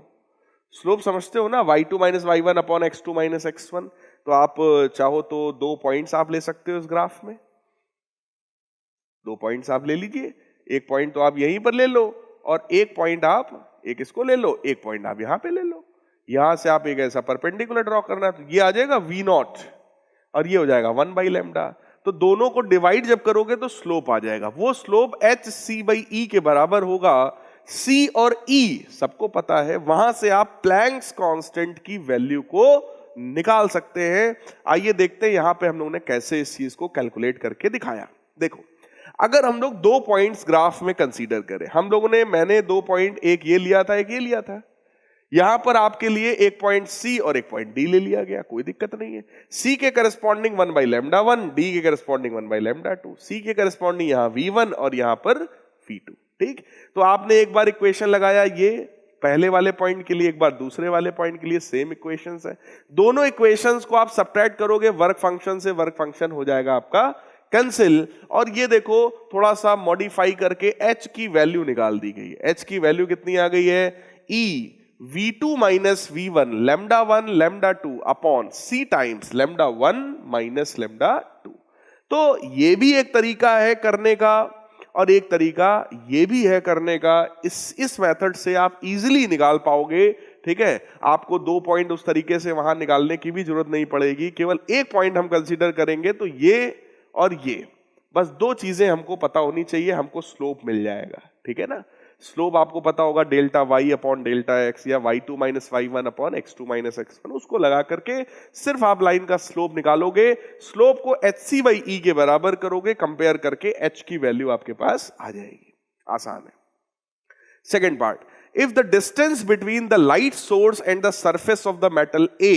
स्लोप समझते हो ना, y2 minus y1 upon x2 minus x1। तो आप चाहो तो 2 पॉइंट्स आप ले सकते हो इस ग्राफ में, 2 पॉइंट्स आप ले लीजिए। एक पॉइंट तो आप यहीं पर ले लो और एक पॉइंट आप एक इसको ले लो, एक पॉइंट आप यहां पे ले लो। यहां से आप एक ऐसा परपेंडिकुलर ड्रॉ करना है, तो ये आ जाएगा v नॉट और ये हो जाएगा 1/λ। तो दोनों को डिवाइड जब करोगे तो स्लोप आ जाएगा, वो स्लोप hc/e के बराबर होगा। c और e सबको पता है, वहां से आप प्लैंक्स कांस्टेंट की वैल्यू को निकाल सकते हैं। आइए देखते हैं यहां पे हम लोगों ने कैसे इस चीज को कैलकुलेट करके दिखाया। देखो, अगर हम लोग 2 पॉइंट्स ग्राफ में कंसीडर करें, हम लोगों ने, मैंने 2 पॉइंट, एक ये लिया था एक ये लिया था। यहां पर आपके लिए एक पॉइंट C और एक पॉइंट D ले लिया गया, कोई दिक्कत नहीं है। C के करस्पॉन्डिंग 1/λ1, D के करस्पॉन्डिंग 1/λ2, C के करस्पॉन्डिंग यहां V1 और यहां पर V2। ठीक, तो आपने एक बार इक्वेशन लगाया ये पहले वाले पॉइंट के लिए, एक बार दूसरे वाले पॉइंट के लिए, सेम इक्वेशंस है। दोनों इक्वेशंस को आप सब्ट्रैक्ट करोगे, वर्क फंक्शन से वर्क फंक्शन हो जाएगा आपका कैंसिल। और ये देखो थोड़ा सा मॉडिफाई करके h की वैल्यू निकाल दी गई है। h की वैल्यू कितनी आ गई है, E V2 minus V1 λ1 λ2 upon C times λ1 minus λ2। तो ये भी एक तरीका है करने का और एक तरीका ये भी है करने का। इस मेथड से आप इजीली निकाल पाओगे। ठीक है, आपको 2 पॉइंट उस तरीके से वहां निकालने की भी जरूरत नहीं पड़ेगी, केवल एक पॉइंट हम कंसीडर करेंगे। तो ये और ये, बस 2 चीजें हमको पता होनी चाहिए, हमको स्लोप मिल जाएगा। ठीक है ना, स्लोप आपको पता होगा delta y upon delta x या y2 minus y1 upon x2 minus x1, उसको लगा करके सिर्फ आप लाइन का स्लोप निकालोगे, स्लोप को hc/e के बराबर करोगे, कंपेयर करके h की वैल्यू आपके पास आ जाएगी। आसान है। Second part, if the distance between the light source and the surface of the metal A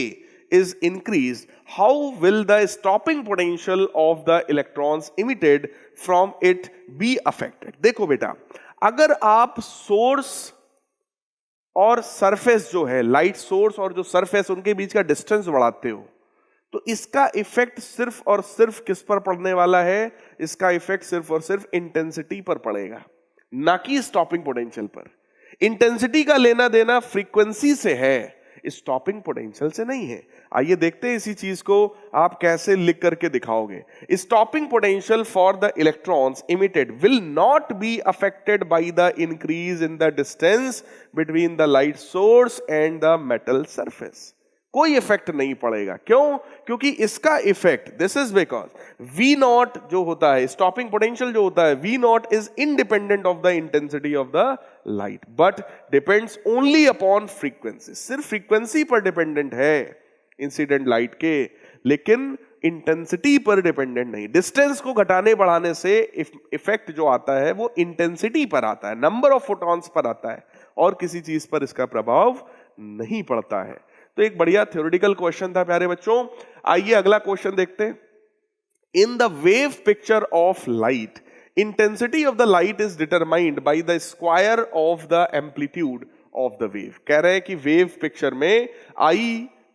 is increased, how will the stopping potential of the electrons emitted from it be affected? देखो बेटा, अगर आप source और surface जो है, light source और जो surface, उनके बीच का डिस्टेंस बढ़ाते हो तो इसका इफेक्ट सिर्फ और सिर्फ किस पर पड़ने वाला है, इसका इफेक्ट सिर्फ और सिर्फ इंटेंसिटी पर पड़ेगा, ना कि स्टॉपिंग पोटेंशियल पर। इंटेंसिटी का लेना देना फ्रीक्वेंसी से है, स्टॉपिंग पोटेंशियल से नहीं है। आइए देखते हैं इसी चीज को आप कैसे लिख करके दिखाओगे। Stopping potential for the electrons emitted will not be affected by the increase in the distance between the light source and the metal surface. कोई इफेक्ट नहीं पड़ेगा। क्यों? क्योंकि इसका effect, this is because V naught जो होता है, stopping potential जो होता है, V naught is independent of the intensity of the light but depends only upon frequency. सिर्फ फ्रीक्वेंसी पर डिपेंडेंट है इंसिडेंट लाइट के, लेकिन इंटेंसिटी पर डिपेंडेंट नहीं। डिस्टेंस को घटाने बढ़ाने से इफेक्ट जो आता है वो इंटेंसिटी पर आता है, नंबर ऑफ फोटॉन्स पर आता है, और किसी चीज पर इसका प्रभाव नहीं पड़ता है। तो एक बढ़िया थ्योरेटिकल क्वेश्चन था प्यारे बच्चों। आइए अगला क्वेश्चन देखते हैं। In the wave picture of light, intensity of the light is determined by the square of the amplitude of the wave. कह रहे हैं कि वेव पिक्चर में I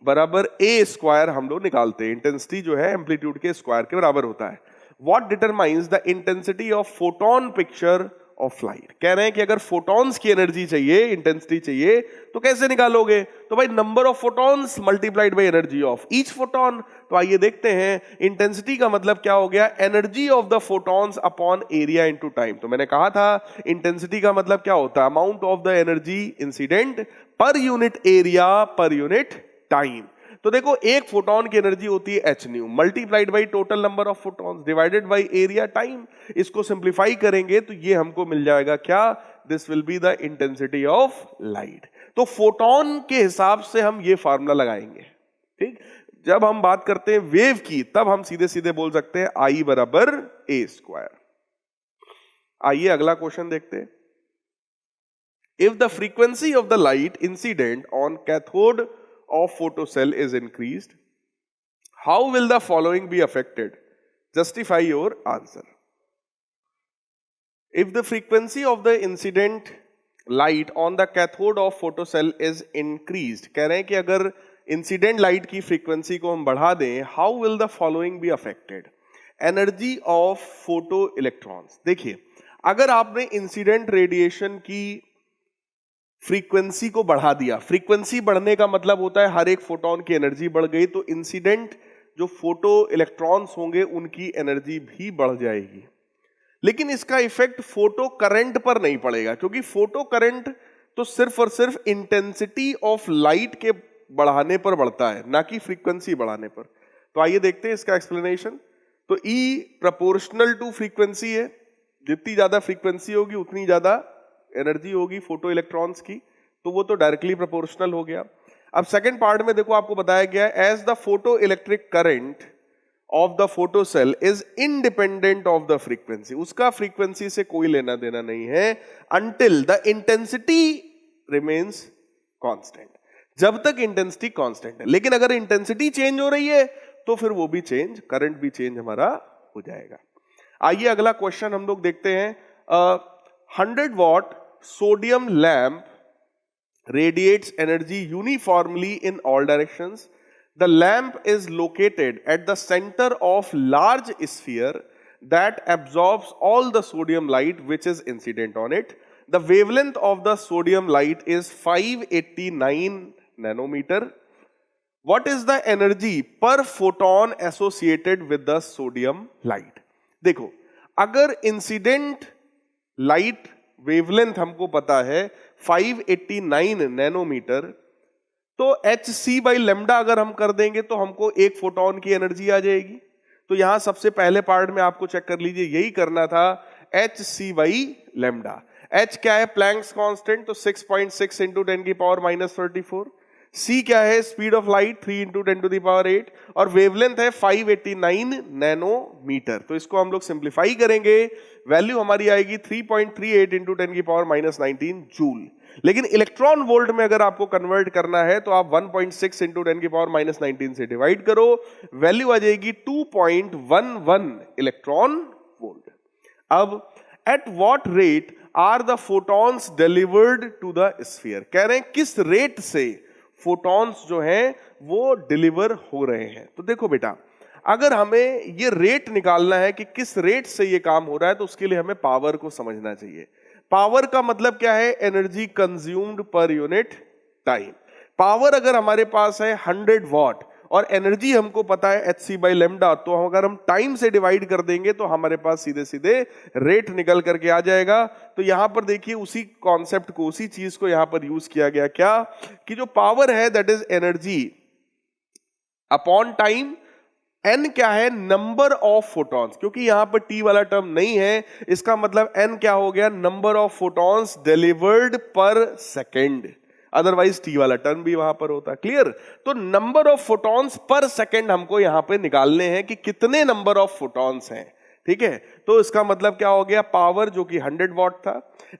बराबर a स्क्वायर हम लोग निकालते हैं, इंटेंसिटी जो है एम्पलीट्यूड के स्क्वायर के बराबर होता है। What determines the intensity of photon picture of light. कह रहे हैं कि अगर फोटॉन्स की एनर्जी चाहिए, इंटेंसिटी चाहिए, तो कैसे निकालोगे? तो भाई number of photons multiplied by energy of each photon. तो आइए देखते हैं, इंटेंसिटी का मतलब क्या हो गया, energy of the photons upon area into time. तो मैंने कहा था इंटेंसिटी का मतलब क्या होता है, amount of the energy incident per unit area per unit time. तो देखो एक फोटोन की एनर्जी होती है h new multiplied by total number of photons divided by area time. इसको सिंप्लीफाई करेंगे तो ये हमको मिल जाएगा क्या, this will be the intensity of light. तो फोटोन के हिसाब से हम ये फार्मूला लगाएंगे। ठीक, जब हम बात करते हैं वेव की तब हम सीधे सीधे बोल सकते हैं I बराबर a स्क्वायर। आइए अगला क्वेश्चन देखते हैं। If the frequency of the light incident on cathode of photocell is increased, how will the following be affected? Justify your answer. If the frequency of the incident light on the cathode of photocell is increased, कह रहे हैं कि अगर incident light की frequency को हम बढ़ा दें, how will the following be affected? Energy of photo electrons. देखिए अगर आपने इंसिडेंट रेडिएशन की फ्रीक्वेंसी को बढ़ा दिया, फ्रीक्वेंसी बढ़ने का मतलब होता है हर एक फोटोन की एनर्जी बढ़ गई, तो इंसिडेंट जो फोटो इलेक्ट्रॉन्स होंगे उनकी एनर्जी भी बढ़ जाएगी। लेकिन इसका इफेक्ट फोटो करंट पर नहीं पड़ेगा, क्योंकि फोटो करंट तो सिर्फ और सिर्फ इंटेंसिटी ऑफ लाइट के बढ़ाने पर बढ़ता है, ना कि फ्रीक्वेंसी बढ़ाने पर। तो आइए देखते हैं इसका एक्सप्लेनेशन। तो E प्रोपोर्शनल टू फ्रीक्वेंसी है, जितनी ज्यादा फ्रीक्वेंसी होगी उतनी ज्यादा एनर्जी होगी फोटो इलेक्ट्रॉन्स की, तो वो तो डायरेक्टली प्रोपोर्शनल हो गया। अब सेकंड पार्ट में देखो आपको बताया गया है as the photo electric current of the photo cell is independent of the frequency, उसका फ्रीक्वेंसी से कोई लेना देना नहीं है, until the intensity remains constant, जब तक इंटेंसिटी कांस्टेंट है। लेकिन अगर इंटेंसिटी चेंज हो रही है तो फिर वो भी चेंज, करंट भी चेंज हमारा हो जाएगा। आइए अगला क्वेश्चन हम लोग देखते हैं। 100 what sodium lamp radiates energy uniformly in all directions. The lamp is located at the center of large sphere that absorbs all the sodium light which is incident on it. The wavelength of the sodium light is 589 nanometer. What is the energy per photon associated with the sodium light? देखो अगर incident light wavelength हमको पता है 589 nanometre, तो hc by lambda अगर हम कर देंगे तो हमको एक फोटोन की एनर्जी आ जाएगी। तो यहां सबसे पहले पार्ट में आपको चेक कर लीजिए, यही करना था, hc बाई लेमडा। h क्या है? प्लैंक्स कांस्टेंट, तो 6.6 इंटू 10 की पावर -34। c क्या है? Speed of light 3 into 10 to the power 8, और वेवलेंथ है 589 नैनोमीटर। तो इसको हम लोग सिंप्लीफाई करेंगे, वैल्यू हमारी आएगी 3.38 इंटू 10 की पावर -19 जूल। लेकिन इलेक्ट्रॉन वोल्ट में अगर आपको कन्वर्ट करना है तो आप 1.6 इंटू 10 की पावर -19 से डिवाइड करो, वैल्यू आ जाएगी 2.11 इलेक्ट्रॉन वोल्ट। अब at what rate are the photons delivered to the sphere, कह रहे हैं किस रेट से फोटॉन्स जो हैं वो डिलीवर हो रहे हैं। तो देखो बेटा, अगर हमें ये रेट निकालना है कि किस रेट से ये काम हो रहा है, तो उसके लिए हमें पावर को समझना चाहिए। पावर का मतलब क्या है? Energy consumed per unit time. Power अगर हमारे पास है 100 वॉट और एनर्जी हमको पता है hc बाई लेमडा, तो अगर हम टाइम से डिवाइड कर देंगे तो हमारे पास सीधे सीधे रेट निकल करके आ जाएगा। तो यहां पर देखिए उसी कॉन्सेप्ट को, उसी चीज को यहां पर यूज किया गया, क्या कि जो पावर है that is energy upon time. n क्या है? नंबर ऑफ फोटॉन्स, क्योंकि यहां पर t वाला टर्म नहीं है, इसका मतलब n क्या हो गया? नंबर ऑफ फोटॉन्स डिलीवर्ड पर सेकेंड, अदरवाइज t वाला टर्म भी वहां पर होता। क्लियर? तो number of photons per second हमको यहां पे निकालने हैं कि कितने नंबर ऑफ फोटॉन्स हैं। ठीक है, तो इसका मतलब क्या हो गया? पावर जो कि 100 वॉट था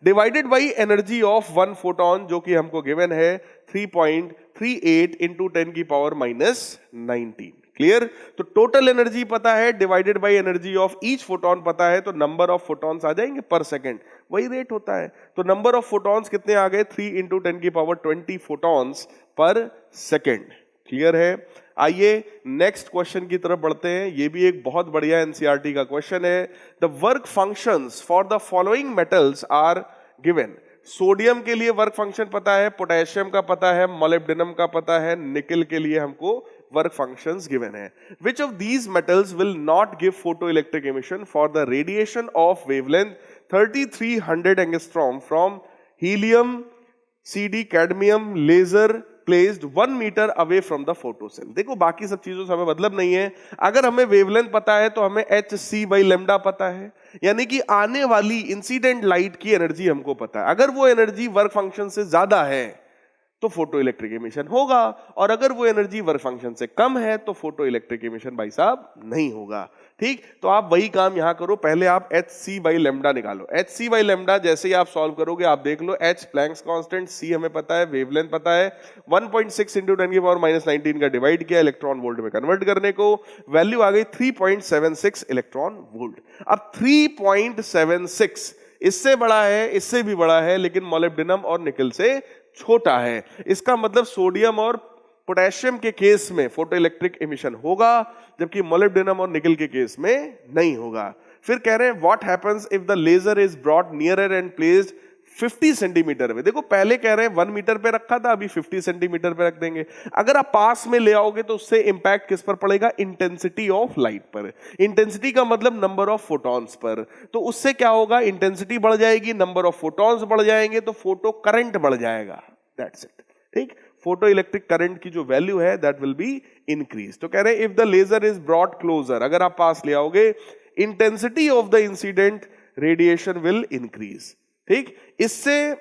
divided by energy of one photon जो कि हमको गिवन है 3.38 इंटू 10 की पावर -19। क्लियर? तो टोटल एनर्जी पता है divided by energy of each photon पता है, तो नंबर ऑफ फोटॉन्स आ जाएंगे पर सेकंड, वही रेट होता है। तो नंबर ऑफ फोटॉन्स कितने आ गए? 3 इंटू 10 की power 20 photons per second. Clear है? आइए नेक्स्ट क्वेश्चन की तरफ बढ़ते हैं। ये भी एक बहुत बढ़िया एनसीईआरटी का क्वेश्चन है। The work functions for the following metals are given. Sodium के लिए वर्क फंक्शन पता है, पोटेशियम का पता है, मोलिब्डेनम का पता है, निकल के लिए हमको वर्क फंक्शंस गिवन है। Which of these metals will not give photoelectric emission for the radiation of wavelength 3300 angstrom from helium, CD, cadmium, laser, placed 1 metre away from the photocell. देखो बाकी सब चीजों से हमें मतलब नहीं है, अगर हमें वेवलेंथ पता है तो हमें hc/λ पता है, यानी कि आने वाली इंसिडेंट लाइट की एनर्जी हमको पता है। अगर वो एनर्जी वर्क फंक्शन से ज्यादा है तो फोटो इलेक्ट्रिक एमिशन होगा, और अगर वो एनर्जी वर्क फंक्शन से कम है तो फोटो इलेक्ट्रिक एमिशन भाई साहब नहीं होगा। ठीक, तो आप वही काम यहां करो, पहले आप hc/λ निकालो। hc/λ जैसे ही आप सॉल्व करोगे आप देख लो, h प्लैंक्स कांस्टेंट, c हमें पता है, वेवलेंथ पता है, 1.6 × 10⁻⁻19 का डिवाइड किया इलेक्ट्रॉन वोल्ट में कन्वर्ट करने को, वैल्यू आ गई 3.76 इलेक्ट्रॉन वोल्ट। अब 3.76 इससे बड़ा है, इससे भी बड़ा है, लेकिन मोलिब्डेनम और निकल से छोटा है। इसका मतलब सोडियम और पोटेशियम के केस में फोटो इलेक्ट्रिक एमिशन होगा, जबकि मोलिब्डेनम और निकल के केस में नहीं होगा। फिर कह रहे हैं what happens if the laser is brought nearer and placed 50 centimetre में। देखो पहले कह रहे हैं 1 मीटर पे रखा था, अभी 50 सेंटीमीटर पे रख देंगे। अगर आप पास में ले आओगे तो उससे इंपैक्ट किस पर पड़ेगा? इंटेंसिटी ऑफ लाइट पर। इंटेंसिटी का मतलब नंबर ऑफ फोटॉन्स पर। तो उससे क्या होगा? इंटेंसिटी बढ़ जाएगी, नंबर ऑफ फोटॉन्स बढ़ जाएंगे, तो फोटो करंट बढ़ जाएगा। That's it. ठीक, फोटो इलेक्ट्रिक करंट की जो वैल्यू है दैट विल बी इंक्रीज। तो कह रहे हैं if the laser is brought closer, अगर आप पास ले आओगे, intensity of the incident radiation will increase. ठीक, इससे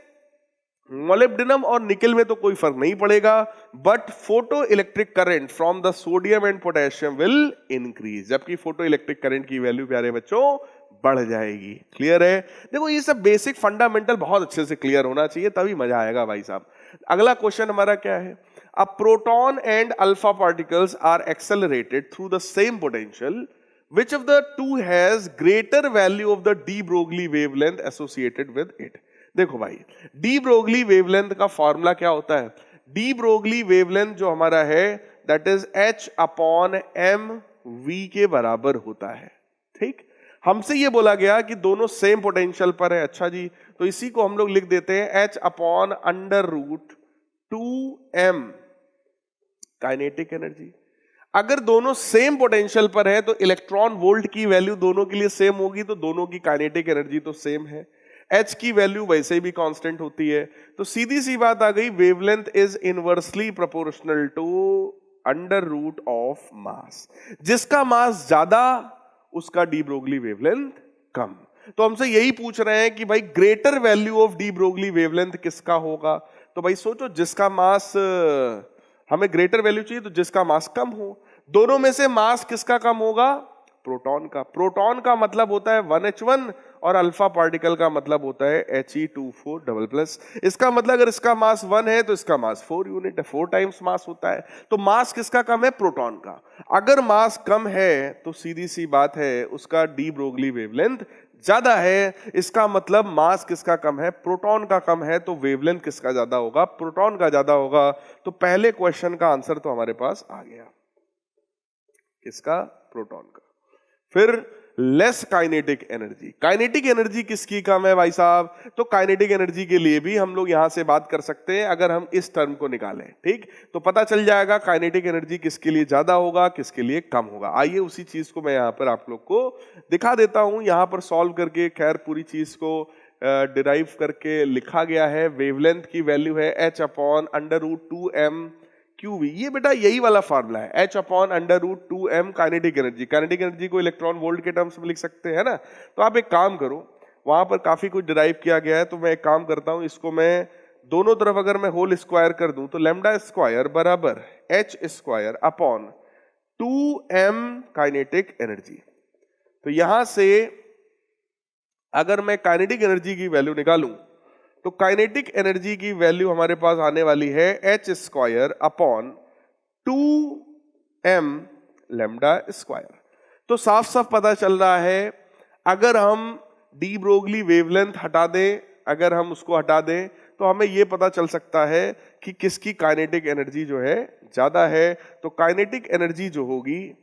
मोलिब्डेनम और निकल में तो कोई फर्क नहीं पड़ेगा, but photo electric current from the sodium and potassium will increase, जबकि फोटो इलेक्ट्रिक करंट की वैल्यू प्यारे बच्चों बढ़ जाएगी। क्लियर है? देखो ये सब बेसिक फंडामेंटल बहुत अच्छे से क्लियर होना चाहिए, तभी मजा आएगा भाई साहब। अगला क्वेश्चन हमारा क्या है? A proton and alpha particles are accelerated through the same potential, which of the two has greater value of the de Broglie wavelength associated with it? देखो भाई, de Broglie wavelength का फॉर्मूला क्या होता है? de Broglie wavelength जो हमारा है that is h/mv के बराबर होता है। ठीक, हमसे ये बोला गया कि दोनों सेम पोटेंशियल पर है। अच्छा जी, तो इसी को हम लोग लिख देते हैं h/√2m काइनेटिक एनर्जी। अगर दोनों सेम पोटेंशियल पर है तो इलेक्ट्रॉन वोल्ट की वैल्यू दोनों के लिए सेम होगी, तो दोनों की काइनेटिक एनर्जी तो सेम है। H की वैल्यू वैसे भी कांस्टेंट होती है, तो सीधी सी बात आ गई, wavelength is inversely proportional to under root of mass. जिसका मास ज्यादा उसका डी ब्रोगली वेवलेंथ कम। तो हमसे यही पूछ रहे हैं कि भाई greater value of D Broglie wavelength किसका होगा? तो भाई सोचो, जिसका मास, हमें ग्रेटर वैल्यू चाहिए तो जिसका मास कम हो। दोनों में से मास किसका कम होगा? प्रोटॉन का। प्रोटॉन का मतलब होता है 1h1 और अल्फा पार्टिकल का मतलब होता है He2+4+। इसका मतलब अगर इसका मास 1 है तो इसका मास 4 यूनिट है, 4 टाइम्स मास होता है। तो मास किसका कम है? प्रोटॉन का। अगर मास कम है तो सीधी सी बात है उसका डी ब्रोगली वेवलेंथ ज्यादा है। इसका मतलब मास किसका कम है? प्रोटॉन का कम है। तो वेवलेंथ किसका ज्यादा होगा? प्रोटॉन का ज्यादा होगा। तो पहले क्वेश्चन का आंसर तो हमारे पास आ गया, किसका? प्रोटॉन का। फिर less kinetic energy. Kinetic energy किसकी कम है भाई साहब? तो काइनेटिक एनर्जी के लिए भी हम लोग यहां से बात कर सकते हैं, अगर हम इस टर्म को निकालें। ठीक, तो पता चल जाएगा काइनेटिक एनर्जी किसके लिए ज्यादा होगा, किसके लिए कम होगा। आइए उसी चीज को मैं यहां पर आप लोग को दिखा देता हूं, यहां पर सॉल्व करके। खैर पूरी चीज को डिराइव करके लिखा गया है। वेवलेंथ की वैल्यू है h/√2m QV। ये बेटा यही वाला फार्मूला है, h/√2m kinetic energy. Kinetic energy को इलेक्ट्रॉन वोल्ट के टर्म्स में लिख सकते हैं ना। तो आप एक काम करो, वहां पर काफी कुछ डिराइव किया गया है, तो मैं एक काम करता हूं, इसको मैं दोनों तरफ अगर मैं होल स्क्वायर कर दूं तो λ² बराबर h²/2m काइनेटिक एनर्जी। तो यहां से अगर मैं काइनेटिक एनर्जी की वैल्यू निकालूं तो काइनेटिक एनर्जी की वैल्यू हमारे पास आने वाली है h²/2m λ²। तो साफ साफ पता चल रहा है, अगर हम डी ब्रोगली वेवलेंथ हटा दें, अगर हम उसको हटा दें तो हमें यह पता चल सकता है कि किसकी काइनेटिक एनर्जी जो है ज्यादा है। तो काइनेटिक एनर्जी जो होगी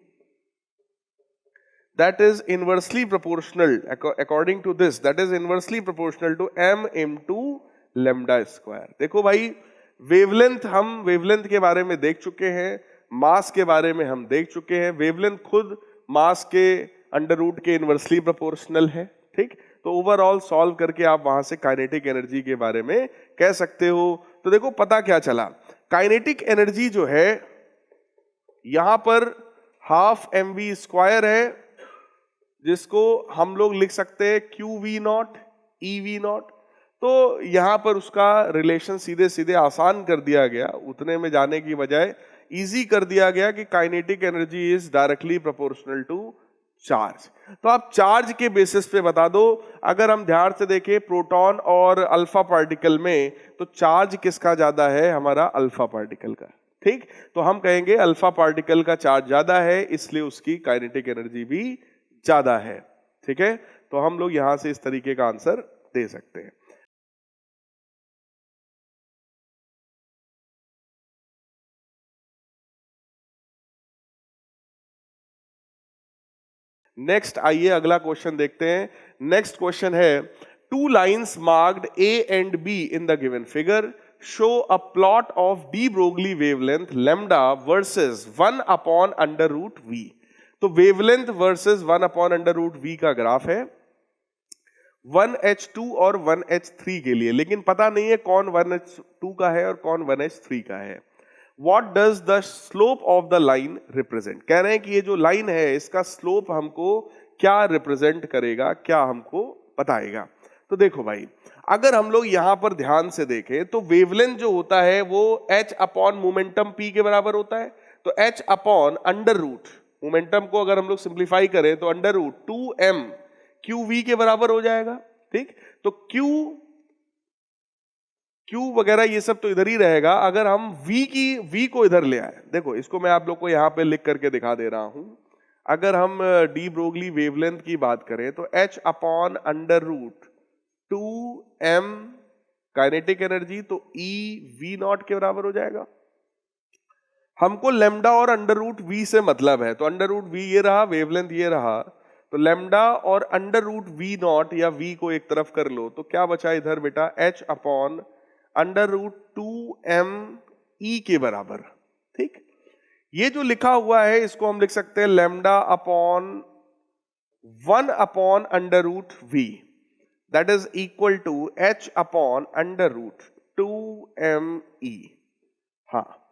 that is inversely proportional, according to this, that is inversely proportional to m into λ²। देखो भाई, वेवलेंथ, हम वेवलेंथ के बारे में देख चुके हैं, मास के बारे में हम देख चुके हैं। वेवलेंथ खुद मास के अंडर रूट के इनवर्सली प्रोपोर्शनल है। ठीक, तो ओवरऑल सॉल्व करके आप वहां से काइनेटिक एनर्जी के बारे में कह सकते हो। तो देखो पता क्या चला, काइनेटिक एनर्जी जो है यहां पर हाफ mv² है, जिसको हम लोग लिख सकते हैं qv0 ev0। तो यहां पर उसका रिलेशन सीधे सीधे आसान कर दिया गया, उतने में जाने की बजाय इजी कर दिया गया कि kinetic energy is directly proportional to charge. तो आप चार्ज के बेसिस पे बता दो। अगर हम ध्यान से देखें प्रोटॉन और अल्फा पार्टिकल में, तो चार्ज किसका ज्यादा है? हमारा अल्फा पार्टिकल का। ठीक, तो हम कहेंगे अल्फा पार्टिकल का चार्ज ज्यादा है, इसलिए उसकी काइनेटिक एनर्जी भी ज्यादा है। ठीक है, तो हम लोग यहां से इस तरीके का आंसर दे सकते हैं। नेक्स्ट आइए अगला क्वेश्चन देखते हैं। नेक्स्ट क्वेश्चन है, two lines marked A and be in the given figure show a plot of D Broglie wavelength lambda versus 1/√v। तो वेवलेंथ वर्सेस 1/√v का ग्राफ है 1h2 और 1h3 के लिए, लेकिन पता नहीं है कौन 1h2 का है और कौन 1h3 का है। What does the slope of the line represent? कह रहे हैं कि ये जो लाइन है इसका स्लोप हमको क्या रिप्रेजेंट करेगा, क्या हमको बताएगा। तो देखो भाई, अगर हम लोग यहां पर ध्यान से देखें तो वेवलेंथ जो होता है वो h अपॉन मोमेंटम p के बराबर होता है। तो h upon under root momentum को अगर हम लोग सिंप्लीफाई करें तो अंडर रूट 2m qv के बराबर हो जाएगा। ठीक, तो Q वगैरह ये सब तो इधर ही रहेगा। अगर हम V को इधर ले आए, देखो इसको मैं आप लोग को यहां पे लिख करके दिखा दे रहा हूं। अगर हम डी ब्रोगली वेवलेंथ की बात करें तो h upon under root 2m kinetic energy, तो E V0 के बराबर हो जाएगा। हमको लेमडा और अंडर रूट V से मतलब है, तो अंडर रूट V ये रहा, वेवलेंथ ये रहा, तो लेमडा और अंडर रूट V0 या V को एक तरफ कर लो, तो क्या बचा इधर बेटा? h upon under root 2m e के बराबर। ठीक, ये जो लिखा हुआ है इसको हम लिख सकते हैं lambda upon 1/√v, that is equal to h upon under root 2me। हाँ,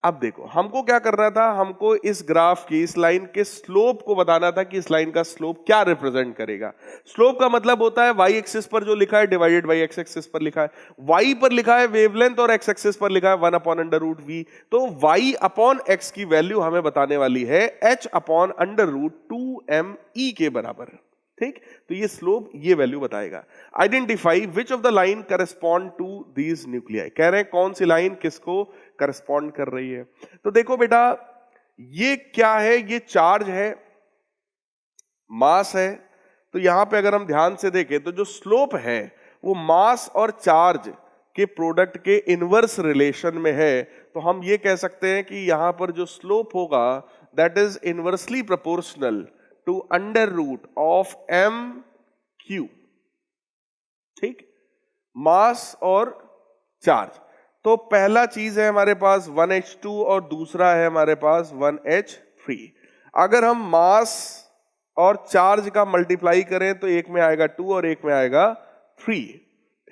अब देखो हमको क्या करना था, हमको इस ग्राफ की, इस लाइन के स्लोप को बताना था कि इस लाइन का स्लोप क्या रिप्रेजेंट करेगा। स्लोप का मतलब होता है y एक्सिस पर जो लिखा है डिवाइडेड बाई x एक्सिस पर लिखा है। y पर लिखा है वेवलेंथ और x एक्सिस पर लिखा है 1/√v। तो y अपॉन x की वैल्यू हमें बताने वाली है h upon under root 2me के बराबर। ठीक, तो ये स्लोप ये वैल्यू बताएगा। Identify which of the line correspond to these nuclei, कह रहे हैं कौन सी लाइन किसको करस्पॉन्ड कर रही है। तो देखो बेटा, ये क्या है? ये चार्ज है, मास है। तो यहां पे अगर हम ध्यान से देखें तो जो स्लोप है वो मास और चार्ज के प्रोडक्ट के इनवर्स रिलेशन में है। तो हम ये कह सकते हैं कि यहां पर जो स्लोप होगा that is inversely proportional to under root of m q। ठीक, मास और चार्ज। तो पहला चीज है हमारे पास 1h2 और दूसरा है हमारे पास 1h3। अगर हम मास और चार्ज का मल्टीप्लाई करें तो एक में आएगा 2 और एक में आएगा 3।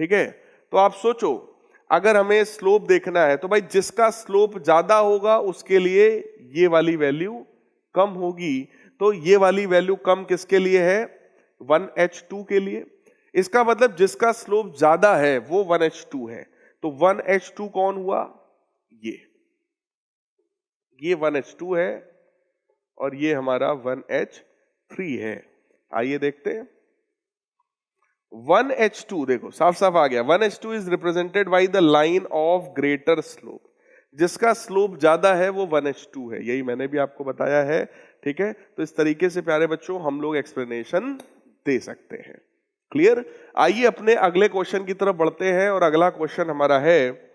ठीक है, तो आप सोचो अगर हमें स्लोप देखना है तो भाई जिसका स्लोप ज्यादा होगा उसके लिए ये वाली वैल्यू कम होगी। तो ये वाली वैल्यू कम किसके लिए है? 1h2 के लिए। इसका मतलब जिसका स्लोप ज्यादा है वो 1h2 है। तो 1h2 कौन हुआ? ये 1h2 है और ये हमारा 1h3 है। आइए देखते हैं 1h2। देखो साफ साफ आ गया, 1h2 is represented by the line of greater slope. जिसका स्लोप ज्यादा है वो 1h2 है, यही मैंने भी आपको बताया है। ठीक है, तो इस तरीके से प्यारे बच्चों हम लोग एक्सप्लेनेशन दे सकते हैं। क्लियर? आइए अपने अगले क्वेश्चन की तरफ बढ़ते हैं और अगला क्वेश्चन हमारा है,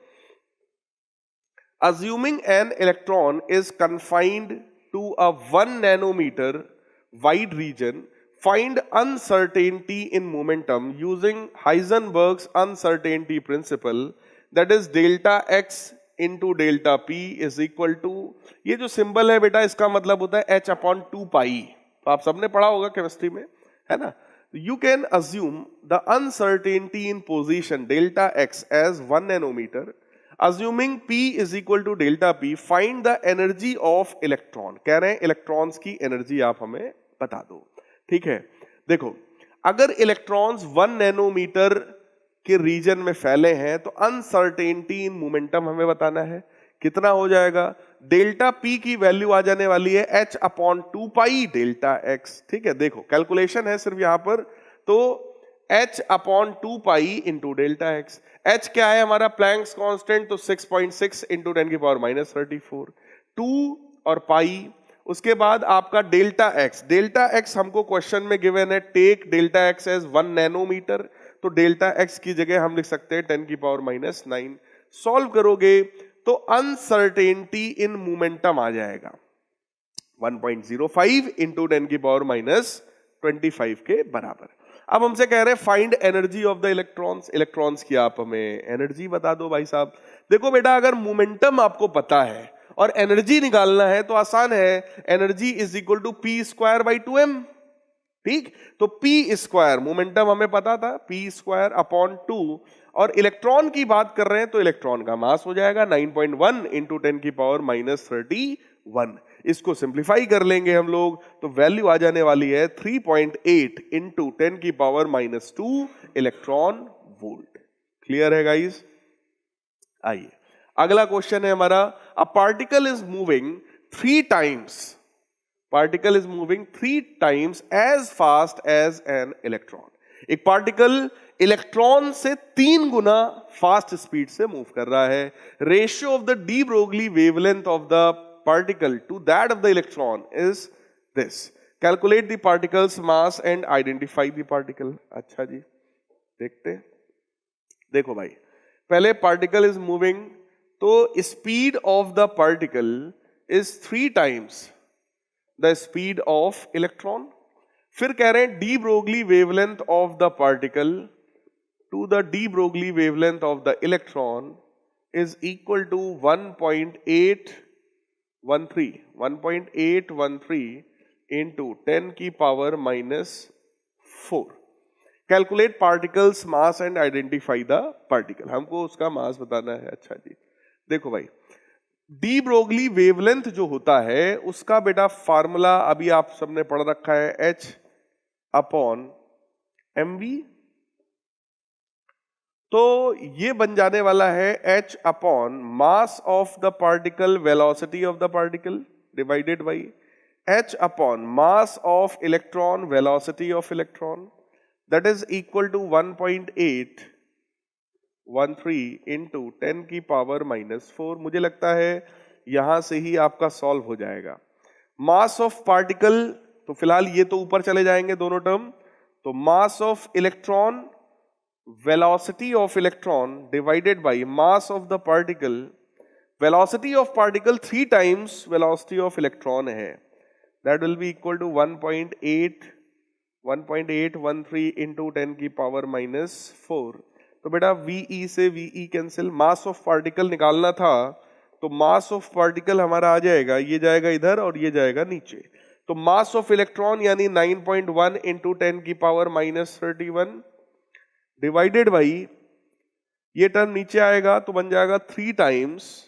assuming an electron is confined to a 1 nanometer wide region, find uncertainty in momentum using Heisenberg's uncertainty principle, that is delta x into delta p is equal to, ये जो सिंबल है बेटा इसका मतलब होता है h अपॉन 2 पाई। तो आप सबने पढ़ा होगा केमिस्ट्री में, है ना? You can assume the uncertainty in position delta x as 1 nanometer Assuming P is equal to delta P, find the energy of electron. कह रहे हैं इलेक्ट्रॉन्स की एनर्जी आप हमें बता दो. ठीक है, देखो अगर इलेक्ट्रॉन्स 1 नैनोमीटर के रीजन में फैले हैं तो अनसर्टेनिटी इन मोमेंटम हमें बताना है. कितना हो जाएगा? डेल्टा पी की वैल्यू आ जाने वाली है h upon 2 pi delta x. ठीक है, देखो कैलकुलेशन है सिर्फ यहां पर, तो h upon 2 pi into delta x. h क्या है हमारा? प्लैंक्स कांस्टेंट, तो 6.6 इंटू 10 की पावर माइनस 34. 2 और पाई, उसके बाद आपका डेल्टा एक्स. डेल्टा एक्स हमको क्वेश्चन में गिवन है, take delta x as 1 nanometre, तो डेल्टा एक्स की जगह हम लिख सकते हैं 10 की पावर माइनस 9. सॉल्व करोगे तो अनसर्टेनिटी इन मोमेंटम आ जाएगा 1.05 इंटू 10 की पावर माइनस 25 के बराबर. अब हमसे कह रहे हैं find energy of the electrons. Electrons की आप हमें एनर्जी बता दो भाई साहब. देखो बेटा, अगर मोमेंटम आपको पता है और एनर्जी निकालना है तो आसान है. Energy is equal to P square by 2m. ठीक, तो पी स्क्वायर मोमेंटम हमें पता था, पी स्क्वायर अपॉन 2, और इलेक्ट्रॉन की बात कर रहे हैं तो इलेक्ट्रॉन का मास हो जाएगा 9.1 इंटू 10 की पावर माइनस 31. इसको सिंप्लीफाई कर लेंगे हम लोग तो वैल्यू आ जाने वाली है 3.8 इंटू 10 की power minus 2 electron volt. Clear है गाइस? आइए अगला क्वेश्चन है हमारा. A particle is moving 3 times. Particle is moving 3 times as fast as an electron. एक पार्टिकल इलेक्ट्रॉन से 3 गुना फास्ट स्पीड से मूव कर रहा है. Ratio of the de Broglie wavelength of the particle to that of the electron is this. Calculate the particle's mass and identify the particle. अच्छा जी, देखते. देखो भाई, पहले पार्टिकल इज मूविंग, तो speed of the particle is 3 times the speed of electron. फिर कह रहे हैं de Broglie wavelength of the particle to the de Broglie wavelength of the electron is equal to 1.813 into 10 की power minus 4. Calculate particle's mass and identify the particle. हमको उसका मास बताना है. अच्छा जी, देखो भाई, डी ब्रोगली वेवलेंथ जो होता है उसका बेटा फार्मूला अभी आप सबने पढ़ रखा है, h अपॉन mv. तो ये बन जाने वाला है h upon mass of the particle velocity of the particle divided by h upon mass of electron velocity of electron, that is equal to 1.813 into 10 की पावर माइनस 4. मुझे लगता है यहां से ही आपका सॉल्व हो जाएगा. मास ऑफ पार्टिकल, तो फिलहाल ये तो ऊपर चले जाएंगे दोनों टर्म, तो mass of electron velocity of electron divided by mass of the particle. Velocity of particle 3 times velocity of electron है, that will be equal to 1.813 into 10 की पावर माइनस 4. तो बेटा VE से VE cancel. Mass of particle निकालना था तो mass of particle हमारा आ जाएगा, ये जाएगा इधर और ये जाएगा नीचे. तो मास ऑफ इलेक्ट्रॉन यानी 9.1 इंटू 10 की पावर माइनस 31 डिवाइडेड बाई, ये टर्म नीचे आएगा तो बन जाएगा 3 टाइम्स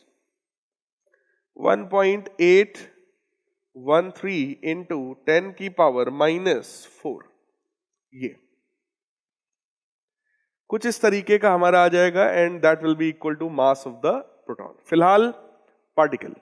1.813 इंटू 10 की पावर माइनस 4. ये कुछ इस तरीके का हमारा आ जाएगा and that will be equal to mass of the proton. फिलहाल पार्टिकल,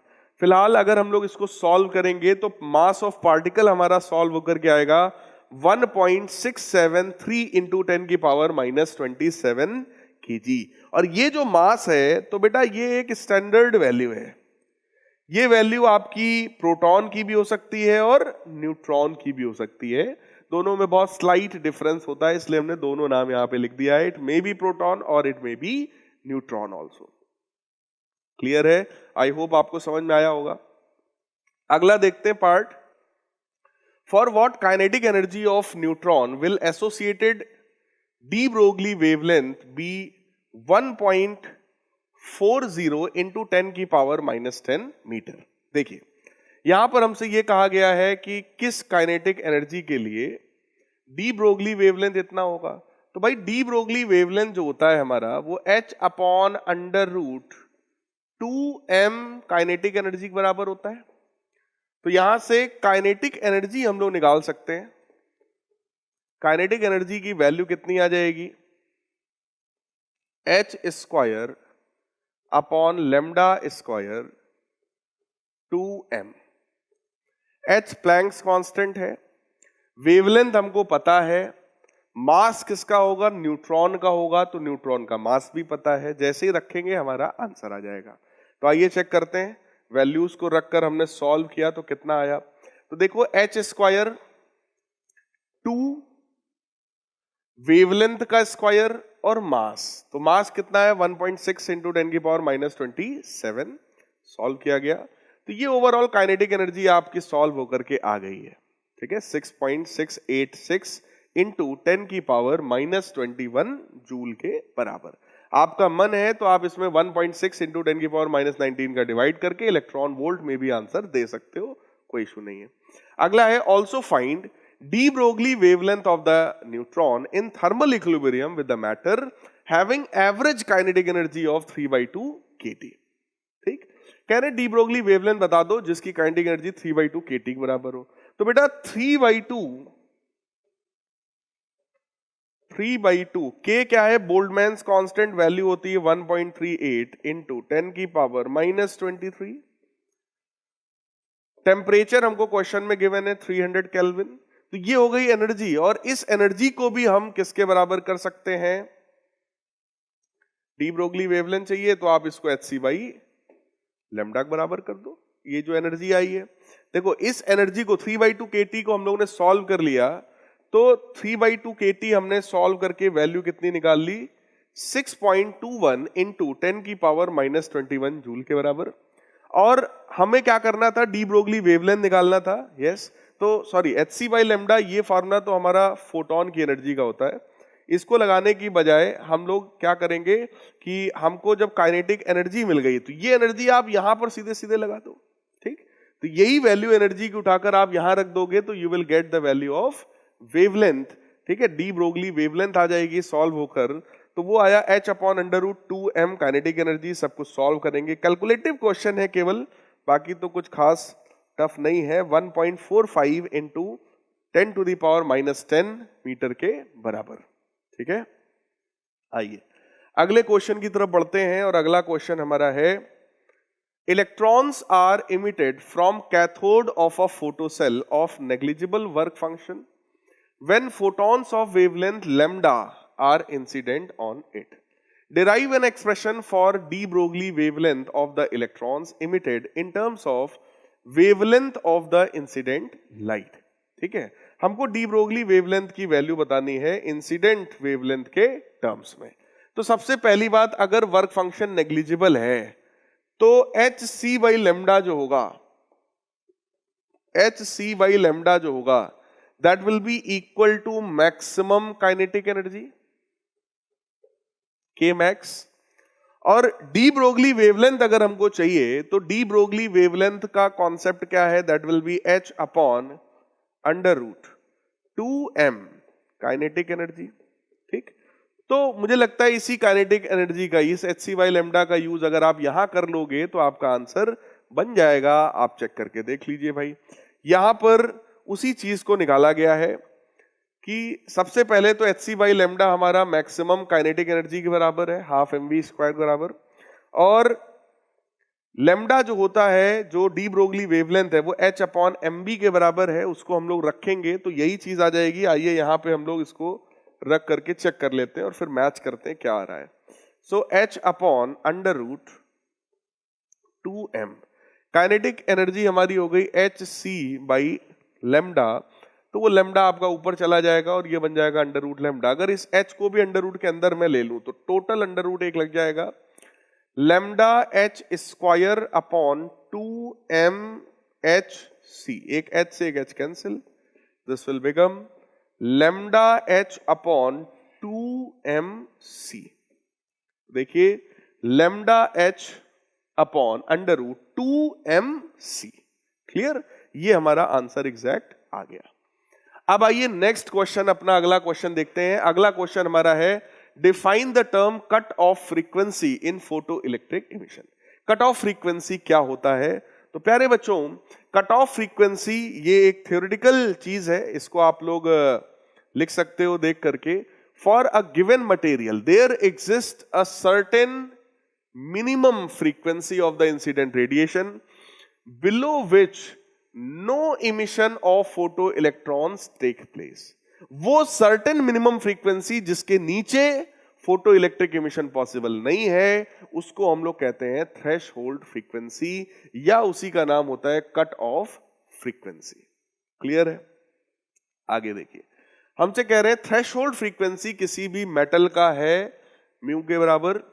फिलहाल अगर हम लोग इसको सॉल्व करेंगे तो मास ऑफ पार्टिकल हमारा सॉल्व होकर के आएगा 1.673 इंटू 10 की पावर माइनस 27 kg. और ये जो मास है तो बेटा ये एक स्टैंडर्ड वैल्यू है. ये वैल्यू आपकी प्रोटॉन की भी हो सकती है और न्यूट्रॉन की भी हो सकती है. दोनों में बहुत स्लाइट डिफरेंस होता है, इसलिए हमने दोनों नाम यहां पे लिख दिया है. इट मे बी प्रोटॉन और it may be neutron also. Clear है? आई होप आपको समझ में आया होगा. अगला देखते हैं part. For what kinetic energy of neutron will associated de Broglie wavelength be 1.40 into 10 की पावर माइनस 10 मीटर. देखिए यहां पर हमसे यह कहा गया है कि किस काइनेटिक एनर्जी के लिए डी ब्रोगली वेवलेंथ इतना होगा. तो भाई डी ब्रोगली वेवलेंथ जो होता है हमारा वो h upon under root 2m kinetic energy के बराबर होता है। तो यहां से काइनेटिक एनर्जी हम लोग निकाल सकते हैं। काइनेटिक एनर्जी की वैल्यू कितनी आ जाएगी, h square upon lambda square 2m। h Planck's constant है, वेवलेंथ हमको पता है, मास किसका होगा, न्यूट्रॉन का होगा, तो न्यूट्रॉन का मास भी पता है। जैसे ही रखेंगे हमारा आंसर आ जाएगा। तो आइए चेक करते हैं, वैल्यूज को रखकर हमने सॉल्व किया तो कितना आया। तो देखो h स्क्वायर 2, वेवलेंथ का स्क्वायर और मास, तो मास कितना है 1.6 इंटू 10 की पावर -27। सॉल्व किया गया तो ये ओवरऑल काइनेटिक एनर्जी आपकी सॉल्व होकर के आ गई है। ठीक है, 6.686 इंटू 10 की पावर -21 जूल के बराबर। आपका मन है तो आप इसमें 1.6 इंटू 10 की पावर -19 का डिवाइड करके इलेक्ट्रॉन वोल्ट में भी आंसर दे सकते हो, कोई इशू नहीं है। अगला है also find de Broglie wavelength of the neutron in thermal equilibrium with the matter having average kinetic energy of 3/2 kT। ठीक, कह रहे de Broglie wavelength बता दो जिसकी काइनेटिक एनर्जी 3/2 kT के बराबर हो। तो बेटा 3/2 k क्या है, बोल्टमैन्स कांस्टेंट वैल्यू होती है 1.38 इंटू 10 की पावर -23। टेम्परेचर हमको क्वेश्चन में गिवन है 300 केल्विन। तो ये हो गई एनर्जी, और इस एनर्जी को भी हम किसके बराबर कर सकते हैं, डी ब्रोगली वेवलेंथ चाहिए तो आप इसको hc बाई लेमडा के बराबर कर दो। ये जो एनर्जी आई है, देखो इस एनर्जी को 3/2 kT को हम लोगों ने सॉल्व कर लिया, तो 3/2 kT हमने सॉल्व करके वैल्यू कितनी निकाल ली, 6.21 इंटू 10 की पावर -21 जूल के बराबर। और हमें क्या करना था, डी ब्रोगली वेवलेंथ निकालना था। यस, तो सॉरी hc बाई लेमडा, ये फार्मूला तो हमारा फोटोन की एनर्जी का होता है। इसको लगाने की बजाय हम लोग क्या करेंगे कि हमको जब काइनेटिक एनर्जी मिल गई तो ये एनर्जी आप यहां पर सीधे सीधे लगा दो। ठीक, तो यही वैल्यू एनर्जी की उठाकर आप यहां रख दोगे तो you will get the value of wavelength. ठीक है, डी ब्रोगली वेवलेंथ आ जाएगी सॉल्व होकर, तो वो आया h/√2m काइनेटिक एनर्जी। सब कुछ सॉल्व करेंगे, कैलकुलेटिव क्वेश्चन है केवल, बाकी तो कुछ खास टफ नहीं है। 1.45 into 10 to the power -10 metre के बराबर। ठीक है, आइए अगले क्वेश्चन की तरफ बढ़ते हैं, और अगला क्वेश्चन हमारा है, electrons are emitted from cathode of a photocell of negligible work function when photons of wavelength lambda are incident on it. Derive an expression for de Broglie wavelength of the electrons emitted in terms of wavelength of the incident light। ठीक है, हमको D Broglie wavelength की value बतानी है incident wavelength के terms में। तो सबसे पहली बात, अगर वर्क फंक्शन नेग्लिजिबल है तो hc बाई लेमडा जो होगा, hc बाई लेमडा जो होगा, that will be equal to maximum kinetic energy k max. और डी ब्रोगली वेवलेंथ अगर हमको चाहिए तो डी ब्रोगली वेवलेंथ का कॉन्सेप्ट क्या है, that will be h/√2m kinetic energy. ठीक, तो मुझे लगता है इसी काइनेटिक एनर्जी का, इस hc बाई लेमडा का यूज अगर आप यहां कर लोगे तो आपका आंसर बन जाएगा। आप चेक करके देख लीजिए भाई, यहां पर उसी चीज को निकाला गया है कि सबसे पहले तो hc बाई लेमडा हमारा मैक्सिमम काइनेटिक एनर्जी के बराबर है, 12 mv² के बराबर, और लेमडा जो होता है, जो डी ब्रोगली वेवलेंथ है, वो h/mb के बराबर है। उसको हम लोग रखेंगे तो यही चीज आ जाएगी। आइए यहाँ पे हम लोग इसको रख करके चेक कर लेते हैं और फिर मैच करते हैं क्या आ रहा है। सो h/√2m काइनेटिक एनर्जी हमारी हो गई hc बाई लेमडा, तो वो लेमडा आपका ऊपर चला जाएगा और ये बन जाएगा √ लेमडा। अगर इस h को भी √ के अंदर मैं ले लूं तो टोटल √ लग जाएगा, lambda h square upon 2mhc, एक h से एक h cancel, this will become lambda h upon 2mc। देखिए lambda h upon √2mc। Clear, ये हमारा आंसर एग्जैक्ट आ गया। अब आइए नेक्स्ट क्वेश्चन, अपना अगला क्वेश्चन देखते हैं। अगला क्वेश्चन हमारा है, define the term cut off frequency in photo electric emission. Cut off frequency क्या होता है? तो प्यारे बच्चों, कट ऑफ फ्रीक्वेंसी ये एक थ्योरेटिकल चीज है, इसको आप लोग लिख सकते हो देख करके। For a given material there exist a certain minimum frequency of the incident radiation below which no emission of photo electrons take place। वो सर्टेन मिनिमम फ्रीक्वेंसी जिसके नीचे फोटो इलेक्ट्रिक इमिशन पॉसिबल नहीं है, उसको हम लोग कहते हैं थ्रेशहोल्ड फ्रीक्वेंसी, या उसी का नाम होता है कट ऑफ फ्रीक्वेंसी। क्लियर है? आगे देखिए, हमसे कह रहे हैं थ्रेशहोल्ड फ्रीक्वेंसी किसी भी मेटल का है म्यू के बराबर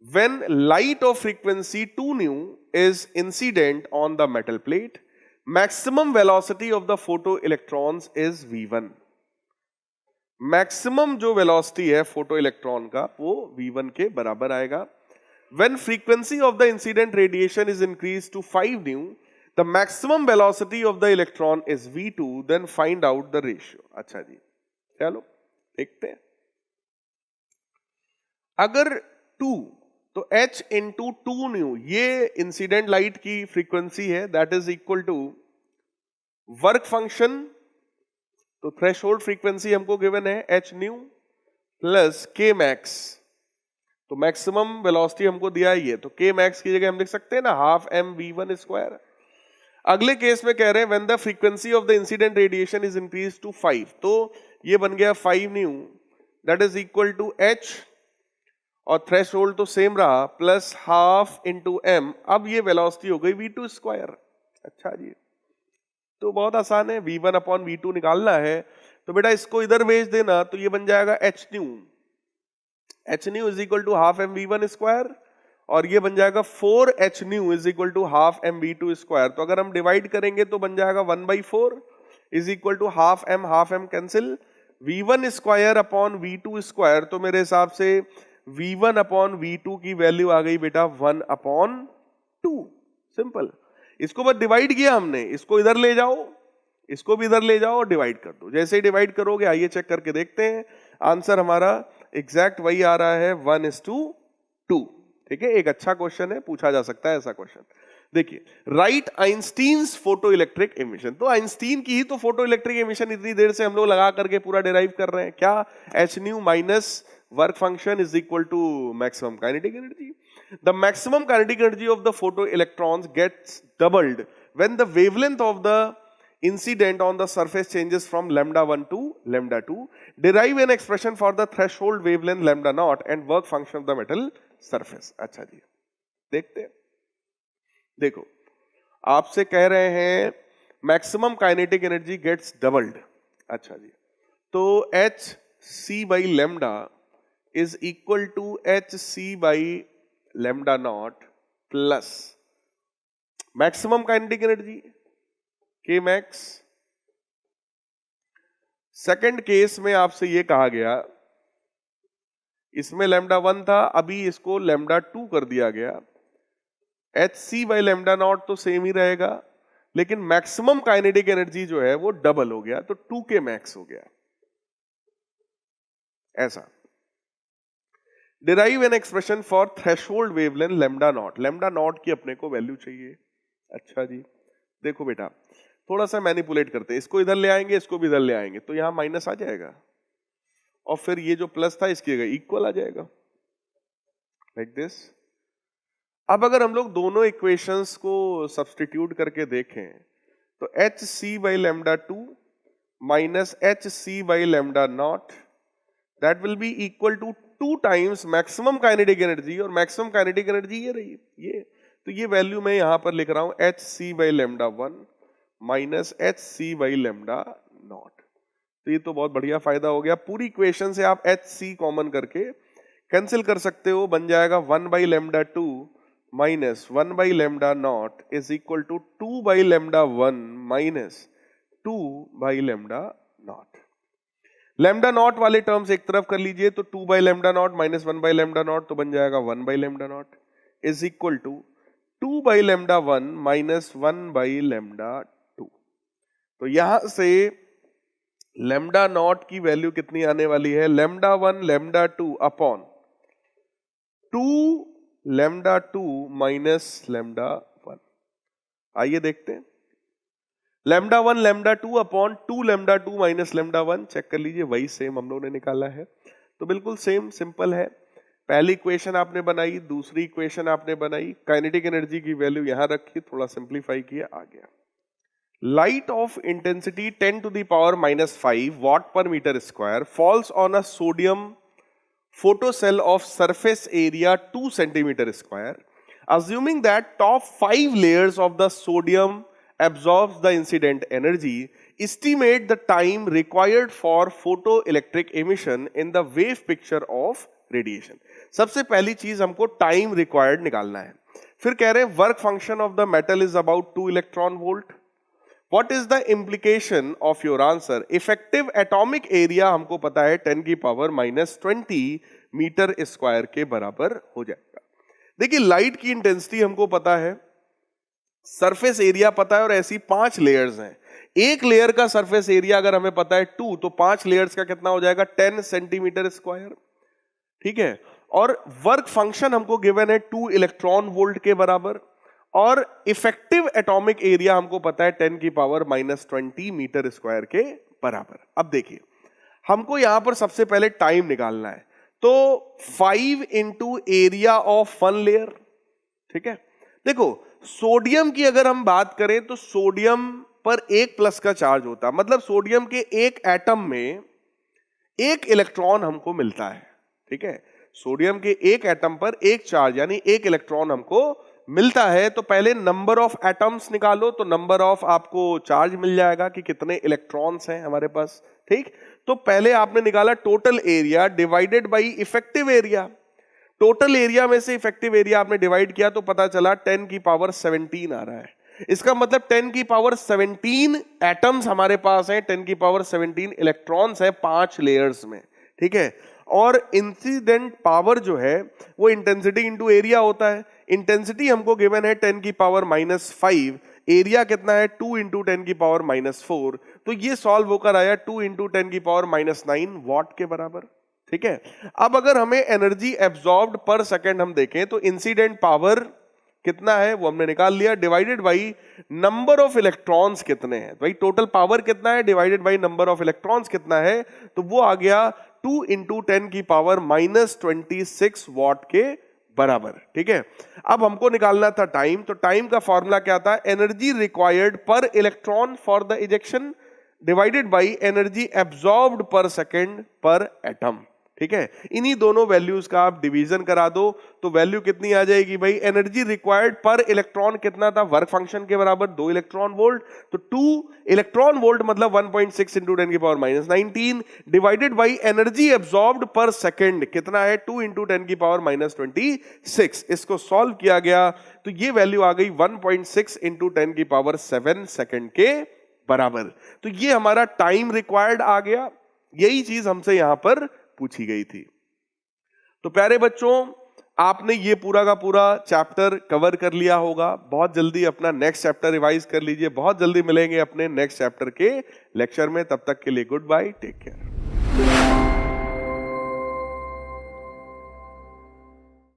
when light of frequency 2 nu is incident on the metal plate, maximum velocity of the photoelectrons is v1। Maximum जो वेलोसिटी है फोटो इलेक्ट्रॉन का वो v1 के बराबर आएगा। when frequency of the incident radiation is increased to 5 nu, the maximum velocity of the electron is v2, then find out the ratio। अच्छा जी, चलो देखते हैं। अगर 2 तो h इंटू 2 न्यू ये इंसिडेंट लाइट की फ्रीक्वेंसी है, that is equal to work function, तो थ्रेशहोल्ड फ्रीक्वेंसी हमको गिवन है h nu plus k max, तो मैक्सिमम वेलोसिटी हमको दिया है ये, तो k मैक्स की जगह हम लिख सकते हैं ना हाफ m v1 स्क्वायर। अगले केस में कह रहे हैं when the frequency of the incident radiation is increase to 5, तो ये बन गया 5 nu that is equal to h, और थ्रेशहोल्ड तो सेम रहा, प्लस हाफ इंटू एम, अब ये वेलोसिटी हो गई v2 स्क्वायर। अच्छा जी, तो बहुत आसान है, v1 अपॉन v2 निकालना है, तो बेटा इसको इधर भेज देना, तो ये बन जाएगा h nu is equal to half M v1 square, और ये बन जाएगा 4h nu is equal to half M v2 square. तो अगर हम डिवाइड करेंगे तो बन जाएगा 1/4 is equal to half M cancel, v1 square upon v2 square, तो मेरे हिसाब से v1 अपॉन v2 की वैल्यू आ गई बेटा 1/2। सिंपल, इसको बस डिवाइड किया हमने, इसको इधर ले जाओ, इसको भी इधर ले जाओ और डिवाइड कर दो। जैसे ही डिवाइड करोगे, आइए चेक करके देखते हैं, आंसर हमारा एग्जैक्ट वही आ रहा है 1:2। ठीक है, एक अच्छा क्वेश्चन है, पूछा जा सकता है ऐसा क्वेश्चन। देखिए, right Einstein's photo electric emission, तो आइंस्टीन की ही तो फोटो इलेक्ट्रिक एमिशन इतनी देर से हम लोग लगा करके पूरा डिराइव कर रहे हैं, क्या h nu minus work function is equal to maximum kinetic energy। The maximum kinetic energy of the photoelectrons gets doubled when the wavelength of the incident on the surface changes from λ1 to λ2। Derive an expression for the threshold wavelength λ0 and work function of the metal surface। अच्छा जी, देखते हैं। देखो, आपसे कह रहे हैं maximum kinetic energy gets doubled। अच्छा जी, तो h c by lambda is equal to hc by lambda naught plus maximum kinetic energy k max। Second case में आपसे ये कहा गया, इसमें λ1 था, अभी इसको λ2 कर दिया गया, hc by lambda naught तो सेम ही रहेगा, लेकिन मैक्सिमम काइनेटिक एनर्जी जो है वो डबल हो गया, तो 2k मैक्स हो गया। ऐसा derive an expression for threshold wavelength lambda naught की अपने को वैल्यू चाहिए। अच्छा जी, देखो बेटा थोड़ा सा मैनिपुलेट करते हैं, इसको इधर ले आएंगे, इसको भी इधर ले आएंगे, तो यहां माइनस आ जाएगा, और फिर ये जो प्लस था इसकी जगह इक्वल आ जाएगा, लाइक दिस। अब अगर हम लोग दोनों इक्वेशंस को सब्स्टिट्यूट करके देखें, तो H C by lambda 2 minus H C by lambda not, that will be equal to 2 times maximum kinetic energy, और मैक्सिमम काइनेटिक एनर्जी ये रही, ये तो ये वैल्यू मैं यहां पर लिख रहा हूं H C by lambda 1 minus H C by lambda not. तो ये तो बहुत बढ़िया फायदा हो गया, पूरी इक्वेशन से आप एच सी कॉमन करके कैंसिल कर सकते हो, बन जाएगा 1 by lambda 2 minus 1 by lambda not is equal to 2 by lambda 1 minus 2 by lambda not. Lambda not वाले टर्म्स एक तरफ कर लीजिए, तो 2 by lambda not minus 1 by lambda not, तो बन जाएगा 1 by lambda not is equal to 2 by lambda 1 minus 1 by lambda 2। तो यहां से लैम्डा नॉट की वैल्यू कितनी आने वाली है, lambda 1 lambda 2 upon 2 lambda 2 minus lambda 1। आइए देखते हैं, lambda 1 lambda 2 upon 2 lambda 2 minus lambda 1, check कर लीजिए, वही सेम हम लोगों ने निकाला है। तो बिल्कुल सेम, सिंपल है। पहली इक्वेशन आपने बनाई, दूसरी इक्वेशन आपने बनाई, काइनेटिक एनर्जी की वैल्यू यहां रखी, थोड़ा सिंप्लीफाई किया, आ गया। Light of intensity 10 to the power -5 watt per meter square falls on a sodium photocell of surface area 2 centimeter square. Assuming that top 5 layers of the sodium absorbs the incident energy, estimate the time required for photoelectric emission in the wave picture of radiation. सबसे पहली चीज हमको time required निकालना है। फिर कह रहे हैं work function of the metal is about 2 electron volt. What is the implication of your answer? Effective atomic area हमको पता है 10 की पावर -20 मीटर स्क्वायर के बराबर हो जाएगा। देखिए लाइट की इंटेंसिटी हमको पता है, सरफेस एरिया पता है, और ऐसी 5 लेयर्स हैं। एक लेयर का सरफेस एरिया अगर हमें पता है 2, तो 5 लेयर्स का कितना हो जाएगा 10 सेंटीमीटर स्क्वायर, ठीक है। और वर्क फंक्शन हमको गिवन है 2 इलेक्ट्रॉन वोल्ट के बराबर, और इफेक्टिव एटॉमिक एरिया हमको पता है 10 की पावर -20 मीटर स्क्वायर के बराबर। अब देखिए हमको यहां पर सबसे पहले टाइम निकालना है, तो 5 इंटू एरिया ऑफ 1 लेयर, ठीक है। देखो सोडियम की अगर हम बात करें तो सोडियम पर 1 प्लस का चार्ज होता है, मतलब सोडियम के एक एटम में 1 इलेक्ट्रॉन हमको मिलता है, ठीक है। सोडियम के एक एटम पर 1 चार्ज यानी 1 इलेक्ट्रॉन हमको मिलता है। तो पहले नंबर ऑफ एटम्स निकालो, तो नंबर ऑफ आपको चार्ज मिल जाएगा कि कितने इलेक्ट्रॉन्स हैं हमारे पास, ठीक। तो पहले आपने निकाला total area divided by effective area. Total area में से इफेक्टिव एरिया आपने डिवाइड किया तो पता चला 10 की पावर 17 आ रहा है। इसका मतलब 10 की पावर 17 एटम्स हमारे पास है, 10 की पावर 17 इलेक्ट्रॉन्स है 5 लेयर्स में, ठीक है। और इंसिडेंट पावर जो है वो इंटेंसिटी इंटू एरिया होता है। इंटेंसिटी हमको गिवन है 10 की पावर -5, एरिया कितना है 2 इंटू 10 की पावर -4, तो ये सॉल्व होकर आया 2 इंटू 10 की पावर -9 वॉट के बराबर, ठीक है। अब अगर हमें एनर्जी एब्जॉर्ब्ड पर सेकेंड हम देखें तो इंसिडेंट पावर कितना है वो हमने निकाल लिया, divided by number of electrons कितने हैं, भाई टोटल पावर कितना है divided by number of electrons कितना है, तो वो आ गया 2 इंटू 10 की पावर -26 वॉट के बराबर, ठीक है। अब हमको निकालना था टाइम, तो टाइम का फॉर्मूला क्या था, एनर्जी रिक्वायर्ड पर electron for the ejection divided by energy absorbed पर सेकेंड पर एटम, ठीक है। इन्हीं दोनों वैल्यूज का आप डिवीजन करा दो तो वैल्यू कितनी आ जाएगी भाई, एनर्जी रिक्वायर्ड पर इलेक्ट्रॉन कितना था, वर्क फंक्शन के बराबर 2 इलेक्ट्रॉन वोल्ट, तो 2 इलेक्ट्रॉन वोल्ट मतलब 1.6 इंटू 10 की power -19 divided by energy absorbed पर सेकेंड कितना है 2 इंटू 10 की पावर -26। इसको सॉल्व किया गया तो ये वैल्यू आ गई 1.6 इंटू 10 की पावर 7 सेकेंड के बराबर। तो ये हमारा टाइम रिक्वायर्ड आ गया, यही चीज हमसे यहां पर पूछी गई थी। तो प्यारे बच्चों आपने ये पूरा का पूरा चैप्टर कवर कर लिया होगा। बहुत जल्दी अपना नेक्स्ट चैप्टर रिवाइज कर लीजिए। बहुत जल्दी मिलेंगे अपने नेक्स्ट चैप्टर के लेक्चर में। तब तक के लिए गुड बाय, टेक केयर।